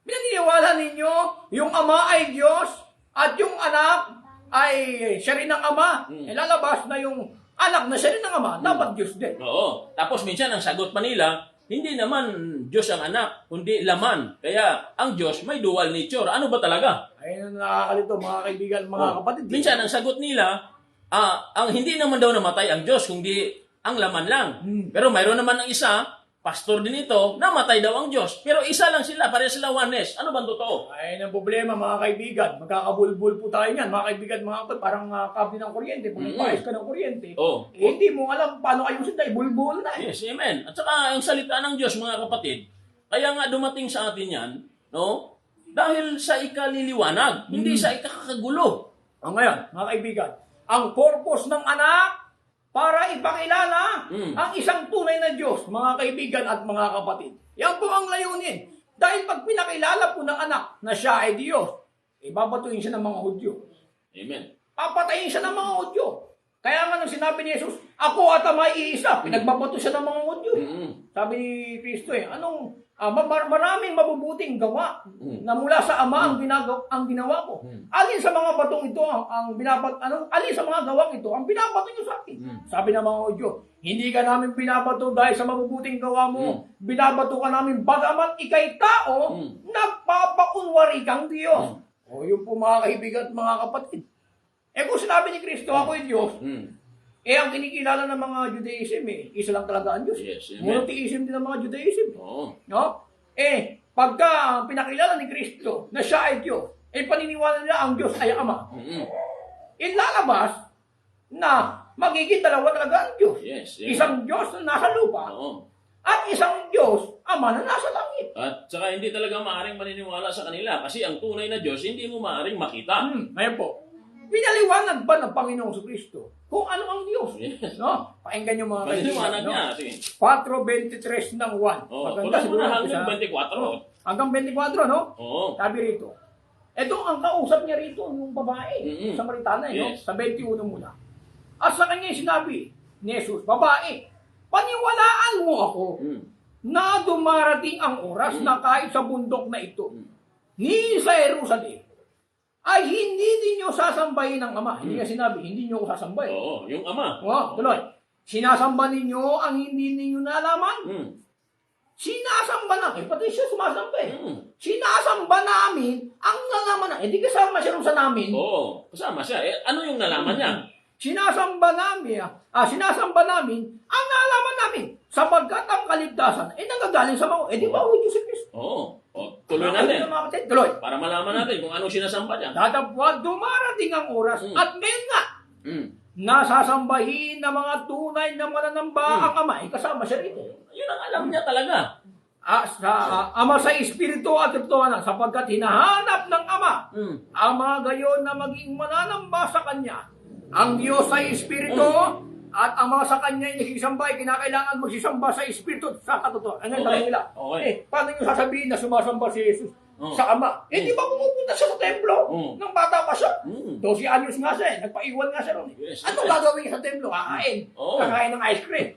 Pinaniniwala ninyo, yung Ama ay Diyos, at yung anak ay siya rin ang Ama. Lalabas na yung anak na siya rin ang Ama, dapat Diyos din. Oo. Tapos minsan ang sagot pa nila, hindi naman Diyos ang anak, kundi laman. Kaya ang Diyos may dual nature. Ano ba talaga? Ayun ang nakakalito, mga kaibigan, mga kapatid. Minsan ang sagot nila, ang hindi naman daw namatay ang Diyos, kundi ang laman lang. Pero mayroon naman ang isa, pastor din ito, namatay daw ang Diyos. Pero isa lang sila, pareha sila oneness. Ano bang totoo? Ayun ang problema, mga kaibigan. Magkakabulbul po tayo niyan, mga kaibigan, mga kapatid. Parang kable ng kuryente. Pag nagpaayos ka ng kuryente, hindi mo alam paano ayusin tayo. Bulbul na Yes, amen. At saka ang salita ng Diyos, mga kapatid, kaya nga dumating sa atin yan, no? Dahil sa ikaliliwanag, hindi sa ikakagulo. Ngayon, mga kaibigan, ang purpose ng anak para ipakilala ang isang tunay na Diyos, mga kaibigan at mga kapatid. Yan po ang layunin. Dahil pag pinakilala po ng anak na siya ay Diyos, ibabatuin siya ng mga Hudyo. Amen. Papatayin siya ng mga Hudyo. Kaya nga nang sinabi ni Jesus, ako at Ama ay iisa, pinagbabato siya ng mga Hudyo. Sabi ni Kristo maraming mabubuting gawa na mula sa Ama ang ginawa ko. Alin sa mga batong ito alin sa mga gawang ito ang binabato niyo sa akin? Sabi ng mga Hudyo, hindi ka namin binabato dahil sa mabubuting gawa mo. Binabato ka namin bagamat ikay tao, nagpapaunwari kang Diyos. O yun po, mga kaibigan at mga kapatid. Kung sinabi ni Kristo, ako ay Diyos, ang kinikilala ng mga Judaism, isa lang talaga ang Diyos. Yes, amen. Monotheism din ang mga Judaism. Oo. No? Pagka pinakilala ni Kristo na siya ay Diyos, paniniwala nila ang Diyos ay Ama. Ilalabas na magiging dalawa talaga ang Diyos. Yes, amen. Isang Diyos na nasa lupa Oo. At isang Diyos, Ama na nasa langit. At saka hindi talaga maaaring maniniwala sa kanila kasi ang tunay na Diyos hindi mo maaaring makita. Ngayon po, pinaliwanag ba ng Panginoong Kristo kung ano ang Diyos? Yes. No? Pakinggan niyo mga Maniniwanag no? niya. Sige. 4:23 ng 1. Oh, Maganda tulad mo siguro na natin hanggang sa- 24. Hanggang 24, no? Oo. Sabi rito. Ito ang kausap niya rito, yung babae, Mm-mm. Samaritana, no? Yes. Sa 21 muna. At sa kanya sinabi ni Jesus, babae, paniwalaan mo ako na dumarating ang oras na kahit sa bundok na ito, ni sa Jerusalem, ay hindi ninyo sasambahin ng Ama. Hindi niya sinabi, hindi niyo ako sasambahin. Oo, yung Ama. Tuloy. Sinasamba ninyo ang hindi ninyo nalaman. Sinasamba namin, pati siya sumasamba eh. Sinasamba namin ang nalaman na. Hindi kasama siya rin sa namin. Oo, kasama siya. Ano yung nalaman niya? Sinasamba namin ang nalaman namin sapagkat ang kaligtasan ay nanggagaling sa mga, di ba ang Diyos Kristo? Oo. Tuloy natin. Tuloy. Para malaman natin kung ano sinasamba niya. Datapwat dumarating ang oras at ngayon nga, nasasambahin ng mga tunay na mananamba ang Ama. Kasama siya rito. Yun ang alam niya talaga. Ama sa Espiritu at Katotohanan sapagkat hinahanap ng Ama ang mga gayon na maging mananamba sa Kanya. Ang Diyos ay Espiritu at ang mga sa Kanya ay nagsisamba ay kinakailangan magsisamba sa Espiritu at sa katotohanan. Ano Okay. nila? Okay. Paano nyo sasabihin na sumasamba si Jesus sa Ama? Di ba pumupunta siya sa templo nang bata pa siya? 12 anyos nga siya nagpaiwan nga siya ron. Yes. Ano gagawin niya sa templo? Kakain. Oo. Kakain ng ice cream.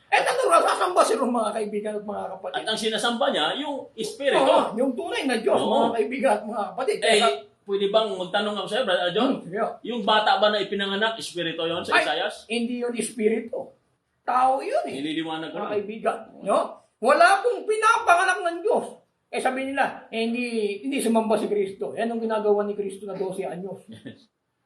Natural, sasamba siya ron mga kaibigan at mga kapatid. At ang sinasamba niya, yung Espiritu. Oo, yung tunay na Diyos, mga kaibigan at mga kapatid. Pwede bang magtanong ako sa'yo, Brother John? Yung bata ba na ipinanganak, Espiritu yon sa Isaias? Hindi yun espiritu. Tao yun eh. Nililiwanag ko Mga lang. kaibigan. No? Wala pong pinapanganak ng Diyos. Sabi nila, hindi sumamba si Kristo. Yan ang ginagawa ni Kristo na 12 anyos.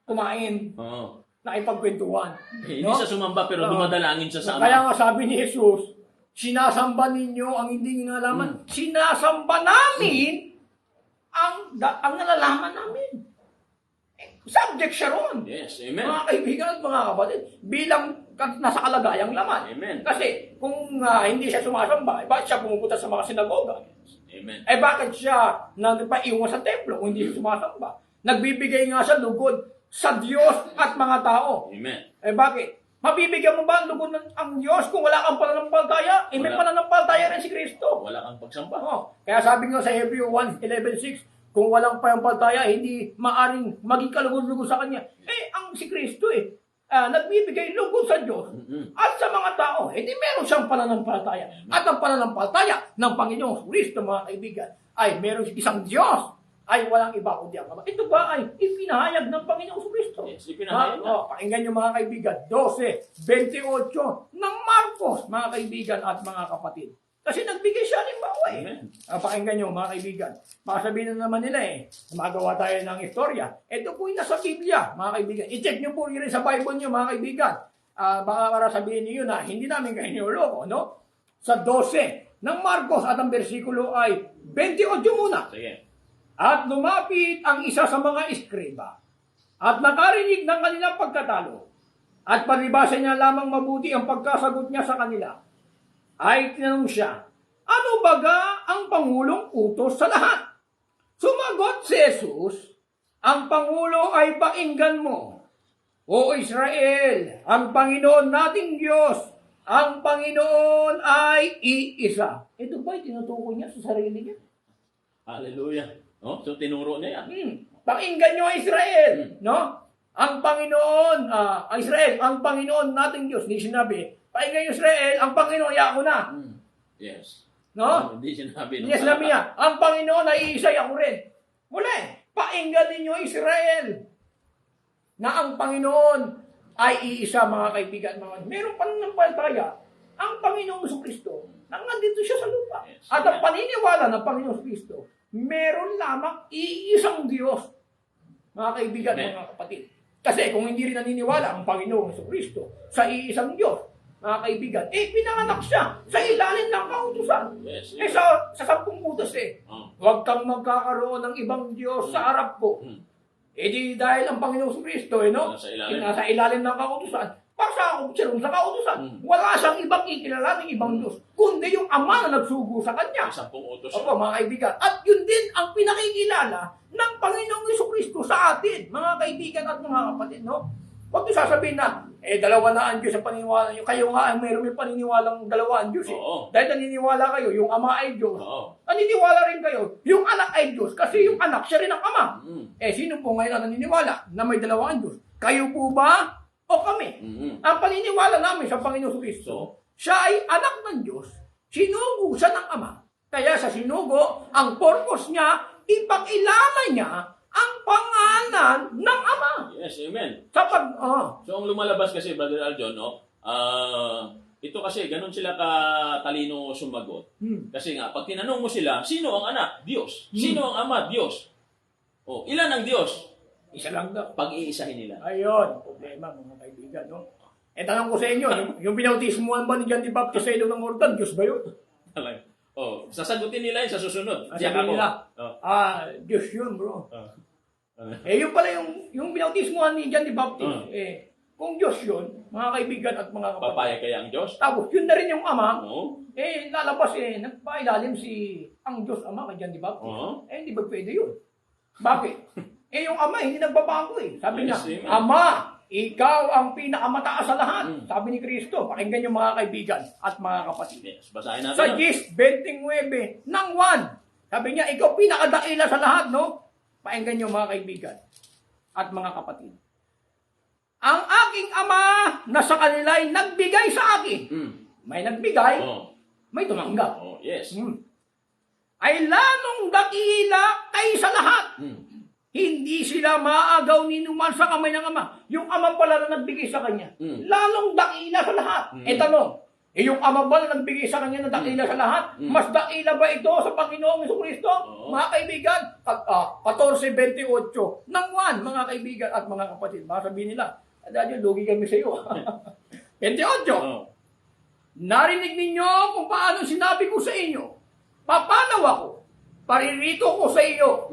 Kumain, Oo. nakipagkwentuhan. Hindi siya sumamba pero dumadalangin siya sa Ama. Kaya nga sabi ni Jesus, sinasamba ninyo ang hindi nyo nalaman. Sinasamba namin ang nalalaman namin. Subject siya ron. Yes, amen. Mga kaibigan at mga kapatid, bilang nasa kalagayang laman. Amen. Kasi kung hindi siya sumasamba, bakit siya pumupunta sa mga sinagoga? Amen. Bakit siya nagpaiwan sa templo kung hindi siya sumasamba? Nagbibigay nga siya lugod sa Diyos at mga tao. Amen. Bakit? Mabibigyan mo ba ang lugod ang Diyos kung wala kang pananampalataya? May Wala. pananampalataya rin si Kristo. Wala kang pagsamba. Kaya sabi nga sa Hebrew 1:11:6, kung walang payampaltaya, hindi maaring maging kalugod-lugod sa Kanya. Ang si Kristo nagbibigay lugod sa Diyos at sa mga tao. Hindi meron siyang pananampalataya. At ang pananampalataya ng Panginoong Kristo, mga kaibigan, ay meron isang Diyos ay walang iba kundi ang Ama. Ito ba ay ipinahayag ng Panginoong Kristo? Yes, ipinahayag na. Pakinggan niyo mga kaibigan, 12:28 ng Marcos, mga kaibigan at mga kapatid. Kasi nagbigay siya ng bawa Amen. Pakinggan nyo mga kaibigan. Baka sabihin na naman nila magawa tayo ng istorya. Ito po yung nasa Biblia, mga kaibigan. I-check nyo po rin sa Bible nyo, mga kaibigan. Baka para sabihin niyo na hindi namin kayo niloloko, no? Sa 12 ng Marcos at ang bersikulo ay 28 muna. Sige. At lumapit ang isa sa mga iskriba at nakarinig ng kanilang pagkatalo at palibasa niya lamang mabuti ang pagkasagot niya sa kanila. Ay tinanong siya, ano baga ang Pangulong utos sa lahat? Sumagot si Jesus, ang Pangulo ay pakinggan mo. O Israel, ang Panginoon nating Diyos, ang Panginoon ay iisa. Ito ba tinutukoy niya sa sarili niya? Hallelujah. So tinuro niya yan. Pakinggan niyo Israel, no? Ang Panginoon, Israel, ang Panginoon nating Diyos. Hindi sinabi, pakinggan niyo Israel, ang Panginoon, ako na. Yes. No? Hindi sinabi. Hindi sinabi niya, ang Panginoon ay iisa, ako rin. Muli, pakinggan ninyo Israel na ang Panginoon ay iisa, mga kaibigan. Meron pa ng palataya, ang Panginoong Kristo, nang nandito siya sa lupa. Yes. At ang paniniwala ng Panginoong Kristo, meron lamang iisang Diyos. Mga kaibigan, Amen. mga kapatid. Kasi kung hindi rin naniniwala ang Panginoong Kristo sa iisang Diyos, mga kaibigan, pinanganak siya sa ilalim ng kautusan. Yes. Sa 10 utos huwag kang magkakaroon ng ibang Diyos sa harap ko. Di dahil ang Panginoong Kristo, Nasa ilalim. nasa ilalim ng kautusan, pasakop siya rin sa kautusan. Wala siyang ibang ikilala ng ibang Diyos, kundi yung Ama na nagsugo sa kanya. May 10 utos. Opo, mga kaibigan. At yun din ang pinakikilala ng Panginoong Jesucristo sa atin, mga kaibigan at mga kapatid, no? Huwag niyo sasabihin na, dalawa na ang Diyos ang paniniwala niyo. Kayo nga, mayroon may paniniwalang dalawa ang Diyos. Oo. Dahil naniniwala kayo, yung Ama ay Diyos. Oo. Naniniwala rin kayo, yung Anak ay Diyos. Kasi yung Anak, siya rin ang Ama. Sino po ngayon ang naniniwala na may dalawa ang Diyos? Kayo po ba o kami? Ang paniniwala namin sa Panginoon Kristo, siya ay anak ng Diyos, sinugo siya ng Ama. Kaya sa sinugo, ang purpose niya, ipakilala niya ang pangalan ng Ama. Yes, amen. So ang lumalabas kasi, Brother Aljon, no? Ito kasi, ganun sila katalino sumagot. Kasi nga, pag tinanong mo sila, sino ang anak? Diyos. Sino ang ama? Diyos. O, ilan ang Diyos? isa lang daw. Pag-iisahin nila. Ayun, problema mga kaibigan, no? Tanong ko sa inyo, yung binautismuhan ba ni John the Baptist sa ilog ng Jordan, Diyos ba yun? Sasagutin nila yun sa susunod. Sabi nila, Diyos yun, bro. Yun pala yung binautismuhan ni John the Baptist. Kung Diyos yun, mga kaibigan at mga kapatid. Papaya kaya ang Diyos? Tapos yun na rin yung Ama. Lalabas Nagpailalim ang Diyos Ama kay John the Baptist. Hindi ba pwede yun? Bakit? Yung Ama hindi nagbabago Sabi niya, Ama, ikaw ang pinakamataas sa lahat. Sabi ni Kristo, pakinggan yung mga kaibigan at mga kapatid. Yes, basahin natin. Sa Gis 29 ng 1, sabi niya, ikaw pinakadakila sa lahat, no? Pakinggan yung mga kaibigan at mga kapatid. Ang aking Ama na sa kanila ay nagbigay sa akin. May nagbigay, may tumanggap. Yes. Ay lalong dakila kaysa lahat. Hindi sila maagaw ni numan sa kamay ng Ama. Yung Ama pala na nagbigay sa kanya, lalong dakila sa lahat. Tanong, yung Ama ba na nagbigay sa kanya na dakila sa lahat? Mas dakila ba ito sa Panginoong Jesucristo? Mga kaibigan, 14:28 ng 1, mga kaibigan at mga kapatid. Baka sabihin nila, dahil lugi kami sa iyo. 28. Narinig ninyo kung paano sinabi ko sa inyo, papanaw ako, paririto ko sa iyo,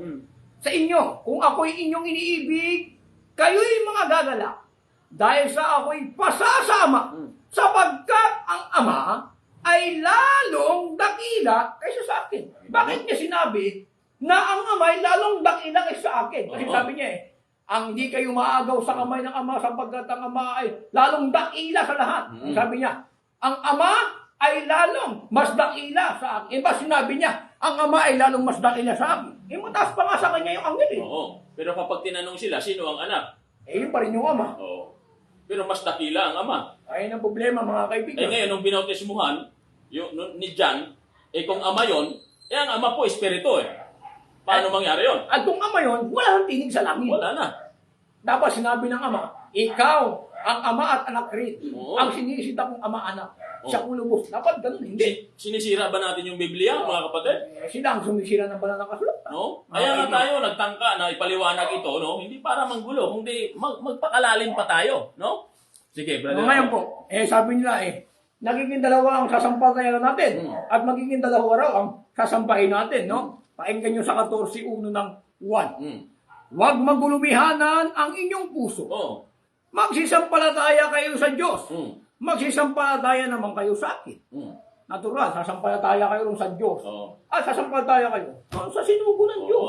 sa inyo, kung ako'y inyong iniibig, kayo'y mga gagala. Dahil sa ako'y pasasama, sapagkat ang Ama ay lalong dakila kaysa sa akin. Bakit niya sinabi na ang Ama ay lalong dakila kaysa sa akin? Kasi sabi niya ang hindi kayo maagaw sa kamay ng Ama sapagkat ang Ama ay lalong dakila sa lahat. Sabi niya, ang Ama ay lalong mas dakila sa akin. Ba sinabi niya, ang Ama ay lalong mas dakila sa akin. Mataas pa nga sa kanya yung anghel Oo. Pero kapag tinanong sila, sino ang anak? Yun pa rin yung Ama. Oo. Pero mas dakila ang Ama. Ayun ang problema, mga kaibigan. Ngayon, nung binautismuhan, ni John, kung Ama yon, ang Ama po, Espiritu Paano mangyari yon? At kung Ama yun, wala nang tinig sa langit. Wala na. Dapat sinabi ng Ama, ikaw, ang Ama at anak rin. Ang sinisita kong Ama-anak. Siya kong lubos. Dapat ganun, hindi. Sinisira ba natin yung Biblia, mga kapatid? Sila ang sumisira ng banal na kasulatan. No? Kaya nga tayo nagtangka na ipaliwanag ito, no? Hindi para manggulo, kundi magpakalalim pa tayo, no? Sige, brother. Ngayon po, sabi nila nagiging dalawa ang sasampahan natin at magiging dalawa raw ang sasampahin natin, no? Pakinggan nyo sa 14:1 ng 1. Huwag magulumihanan ang inyong puso. Magsisampalataya kayo sa Diyos. Magsisampalataya naman kayo sa akin. Natural, sasampalataya kayo sa Diyos. At sasampalataya kayo sa sinugo ng Diyos.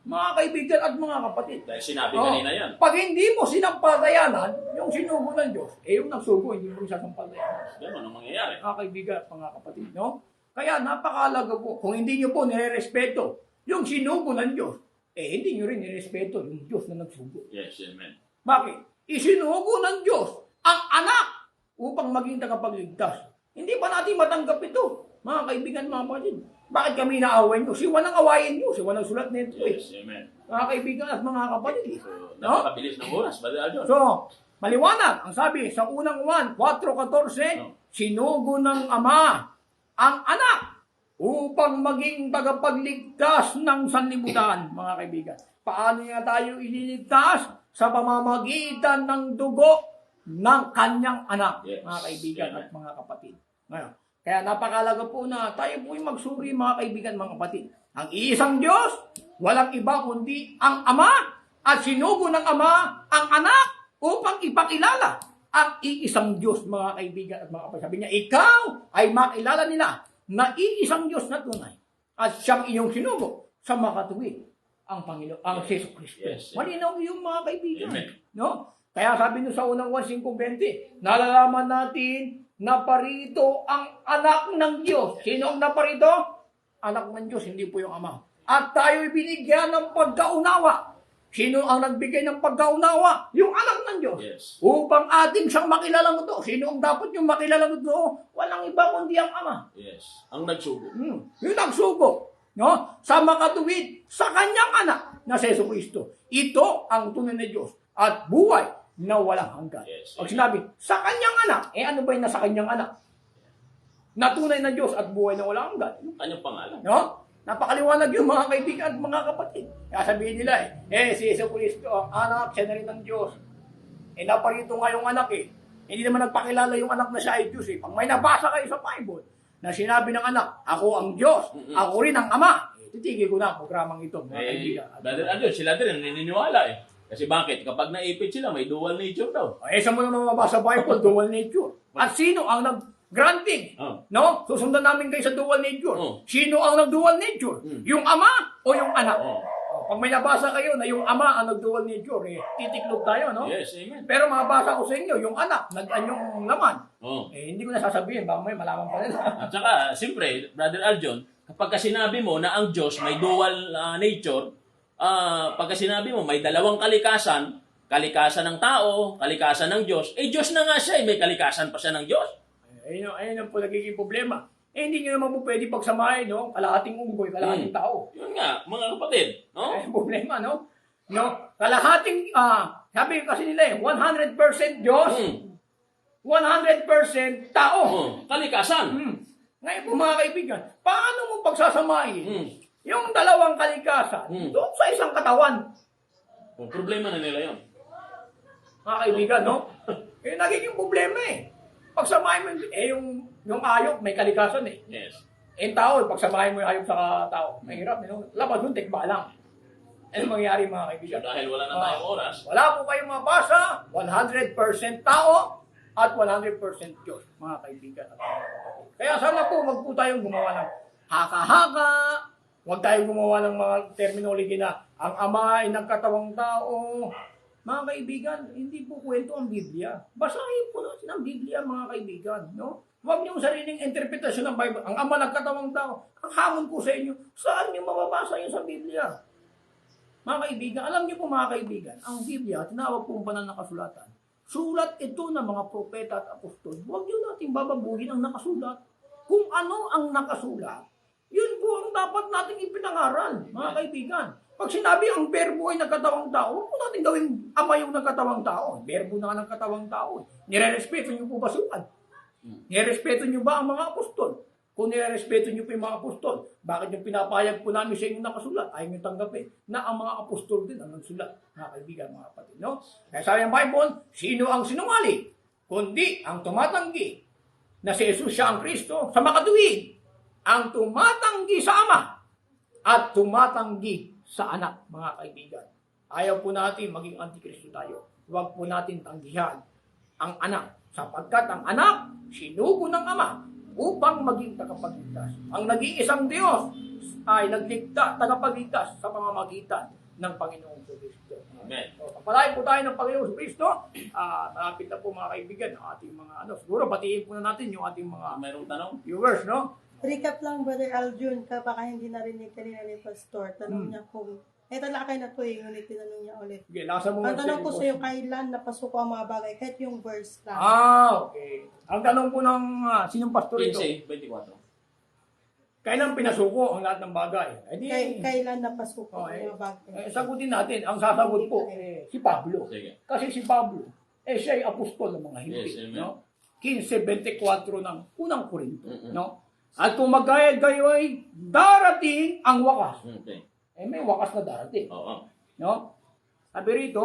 Mga kaibigan at mga kapatid. Dahil sinabi kanina yan. Pag hindi mo sinampalatayanan, yung sinugo ng Diyos, yung nagsugo, hindi mo rin sasampalatayanan. Ganun ang mangyayari. Mga kaibigan at mga kapatid, no? Kaya napakalaga po, kung hindi nyo po nire-respeto yung sinugo ng Diyos, hindi nyo rin nire-respeto yung Diyos na nagsugo. Yes, amen. Bakit? Isinugo ng Diyos ang anak upang maging tagapagligtas. Hindi pa natin matanggap ito, mga kaibigan, mga kapatid. Bakit kami naaway nyo? Siwa nang awayin nyo. Siwa nang sulat nito. Yes, amen. Mga kaibigan at mga kapatid. Napakabilis ng oras, Brother Aljon. So, maliwanag. Ang sabi sa unang 4:14, sinugo ng Ama ang anak upang maging tagapagligtas ng sanlibutan, mga kaibigan. Paano nga tayo ililigtas? Sa pamamagitan ng dugo ng kanyang anak, mga kaibigan at mga kapatid. Ngayon, kaya napakalaga po na tayo po yung magsuri, mga kaibigan, mga kapatid. Ang iisang Diyos, walang iba kundi ang Ama, at sinugo ng Ama ang anak upang ipakilala ang iisang Diyos, mga kaibigan at mga kapatid. Sabi niya, ikaw ay makilala nila na iisang Diyos na tunay at siyang iyong sinugo sa makatuwid ang Panginoon, ang Jesu Kristo. Yes. Malinaw yung mga kaibigan. Amen. No? Kaya sabi nyo sa unang 1:5-20, nalalaman natin na parito ang anak ng Diyos. Sino ang naparito? Anak ng Diyos, hindi po yung Ama. At tayo'y binigyan ng pagkaunawa. Sino ang nagbigay ng pagkaunawa? Yung anak ng Diyos. Yes. Upang ating siyang makilalang ito. Sino ang dapat yung makilalang ito? Walang iba kundi ang Ama. Yes. Ang nagsugo. Yung nagsugo, no? Sa makatuwid sa kanyang anak na si Jesu Kristo. Ito ang tunay na Diyos at buhay na walang hanggan. Yes. Pag sinabi, sa kanyang anak, ano ba yung nasa kanyang anak? Na tunay na Diyos at buhay na walang hanggan. Kanyang pangalan. No? Napakaliwanag yung mga kaibigan at mga kapatid. Kaya sabihin nila si Jesu Kristo ang anak, siya na rin ng Diyos. Naparito nga yung anak Hindi naman nagpakilala yung anak na siya ay Diyos Pag may nabasa kayo sa Bible na sinabi ng anak, ako ang Diyos, ako rin ang Ama. Titigil ko na ang programang ito, mga kaibigan. Brother Aljon, sila din naniniwala Kasi bakit? Kapag naipit sila, may dual nature daw. Saan mo naman mabasa sa Bible, dual nature. At sino ang nag-granting? No? Susundan namin kayo sa dual nature. Sino ang nag-dual nature? Yung Ama o yung anak? Pag may nabasa kayo na yung Ama ang nag-dual nature, titiklog tayo, no? Yes, amen. Pero mabasa ko sa inyo, yung anak, nag-anyong laman. Oh. Hindi ko na sasabihin, baka may malaman pa nila. At saka, siyempre, Brother Aljon, kapag sinabi mo na ang Diyos may dual nature, pagka sinabi mo may dalawang kalikasan, kalikasan ng tao, kalikasan ng Diyos, Diyos na nga siya, may kalikasan pa siya ng Diyos. Ayun ang po nagiging problema. Hindi nyo naman po pwede pagsamahin, no? Kalahating unggoy, kalahating tao. Yun nga, mga kapatid. No? Problema, no? Kalahating, sabi kasi nila 100% Diyos, 100% tao. Kalikasan. Ngayon po mga kaibigan, paano mo pagsasamahin yung dalawang kalikasan doon sa isang katawan? Problema na nila yun. Mga kaibigan, no? Nagiging problema Pagsamahin mo, yung ayok, may kalikasan Yes. Yung tao, pagsamahin mo yung ayok sa tao, mahirap, labas nun, tekba lang. Ano mangyayari mga kaibigan? So, dahil wala na tayong oras, Wala po kayong mabasa, 100% tao at 100% Diyos, mga kaibigan. Kaya sana po, wag po tayong gumawa ng haka-haka, wag tayong gumawa ng mga terminology na ang Ama ay nagkatawang tao. Mga kaibigan, hindi po kwento ang Biblia. Basahin po natin ang Biblia, mga kaibigan. No? Huwag niyong sariling interpretasyon ng Bible. Ang Ama nagkatawang tao. Ang hamon ko sa inyo, saan niyo mababasa yun sa Biblia? Mga kaibigan, alam niyo po mga kaibigan, ang Biblia, tinawag pong banal na kasulatan. Sulat ito ng mga propeta at apostol. Huwag niyo natin babaguhin ang nakasulat. Kung ano ang nakasulat, yun po ang dapat nating ipinangaral, mga kaibigan. Pag sinabi ang berbo ay nagkatawang tao, huwag po natin gawing Ama yung nagkatawang tao. Berbo na nagkatawang tao. Nire-respeto niyo po ba sukat? Nire-respeto niyo ba ang mga apostol? Kung nire-respeto niyo po yung mga apostol, bakit yung pinapayag po namin sa inyong nakasulat? Ayaw niyo tanggapin na ang mga apostol din ang nagsulat. Mga kaibigan, mga kapatid. No? Kaya sabi ng Bible, sino ang sinungaling? Kundi ang tumatanggi na si Jesus siya ang Kristo sa makatuwid. Ang tumatanggi sa Ama at tumatanggi sa anak, mga kaibigan. Ayaw po natin maging antikristo tayo. Huwag po natin tanggihan ang anak sapagkat ang anak sinugo ng Ama upang maging tagapagligtas. Ang nag-iisang Diyos ay nagligtas, tagapagligtas sa pamamagitan ng Panginoong Kristo. Amen. So, papalain po tayo ng Panginoong Kristo. Malapit na po mga kaibigan ang ating mga siguro batiin po na natin yung ating mga Mayroong tanong? viewers, no? Recap lang, Brother Aljun, baka hindi narinig kanina ni Pastor. Tanong niya kung, talakay na to ngunit tinanong niya ulit. Sige, lasa mo. Ang tanong ko sa'yo, kailan napasok ang mga bagay? Kahit yung verse lang. Okay. Ang tanong ko ng sinong pastor ito? 15:24. Kailan pinasuko ang lahat ng bagay? Kailan napasok ang mga bagay? Sagutin natin. Ang sasagot po, si Pablo. Sige. Kasi si Pablo, siya ay apostol ng mga hindi. Yes, amen. No? 15:24 ng unang Korinto. No? At kung magkayad kayo ay darating ang wakas. Okay. May wakas na darating. Oo. No? Sabi rito,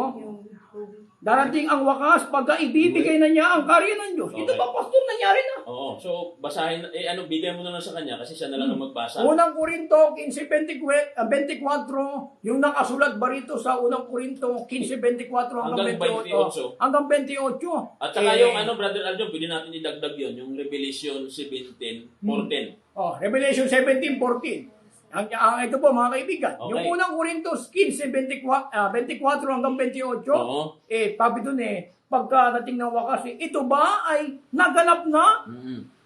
darating ang wakas pagka ibibigay na niya ang karya ng Diyos. Ito Okay. ba, pastor, nangyari na? Oo. So, basahin, bigay mo na lang sa kanya kasi siya na lang ang magbasa. Unang Korinto 15:24, yung nakasulat ba rito sa Unang Korinto 15:24 hanggang Hanggang 28? Hanggang 28. At saka yung Brother Aljon, pwede natin idagdag yun, yung Revelation 17:14. Revelation 17:14. Ito po mga kaibigan, Okay. yung unang Korintos 15:24 hanggang 28, Oo. sabi dun pagkadating ng wakas, ito ba ay naganap na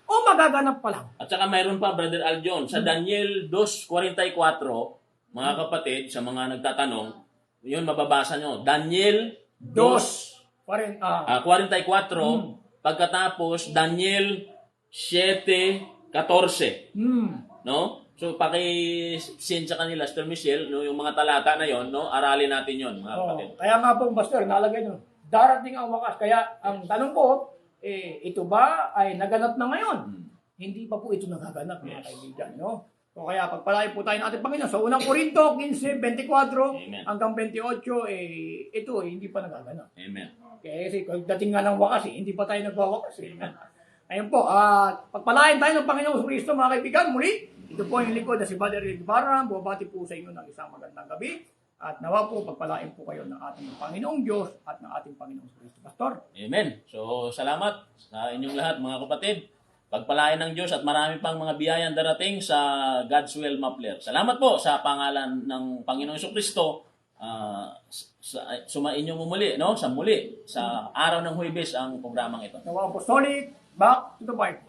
o magaganap pa lang? At saka mayroon pa, Brother Aljon, sa Daniel 2:44, mga kapatid, sa mga nagtatanong, yun mababasa nyo. Daniel 2:44, pagkatapos Daniel 7:14. No? So, paki-send sa kanila, Sir Michelle, no, yung mga talata na yon, no, aralin natin yon, mga kapatid. Kaya nga po, Pastor, nalagay nyo, darating ang wakas. Kaya ang tanong ko, ito ba ay naganap na ngayon? Hindi pa po ito nagaganap, mga kaibigan. No? So, kaya pagpalain po tayo ng ating Panginoon. Sa unang Korinto 15:24 Amen. hanggang 28, ito hindi pa nagaganap. Amen. Kasi dating nga ng wakas, hindi pa tayo nagwawakas. Ayun po, pagpalain tayo ng Panginoon Kristo, mga kaibigan, muli. Ito po yung lingkod na si Brother Rick Barra. Bumabati po sa inyo ng isang magandang gabi. At nawa po, pagpalain po kayo ng ating Panginoong Diyos at ng ating Panginoong Kristo. Pastor. Amen. So, salamat sa inyong lahat, mga kapatid. Pagpalain ng Diyos at marami pang mga biyayan darating sa God's Will Mapler. Salamat po sa pangalan ng Panginoong Kristo. Sumain niyo muli, no? Sa araw ng Huwebes ang programang ito. Nawa Apostolic, back to the Bible.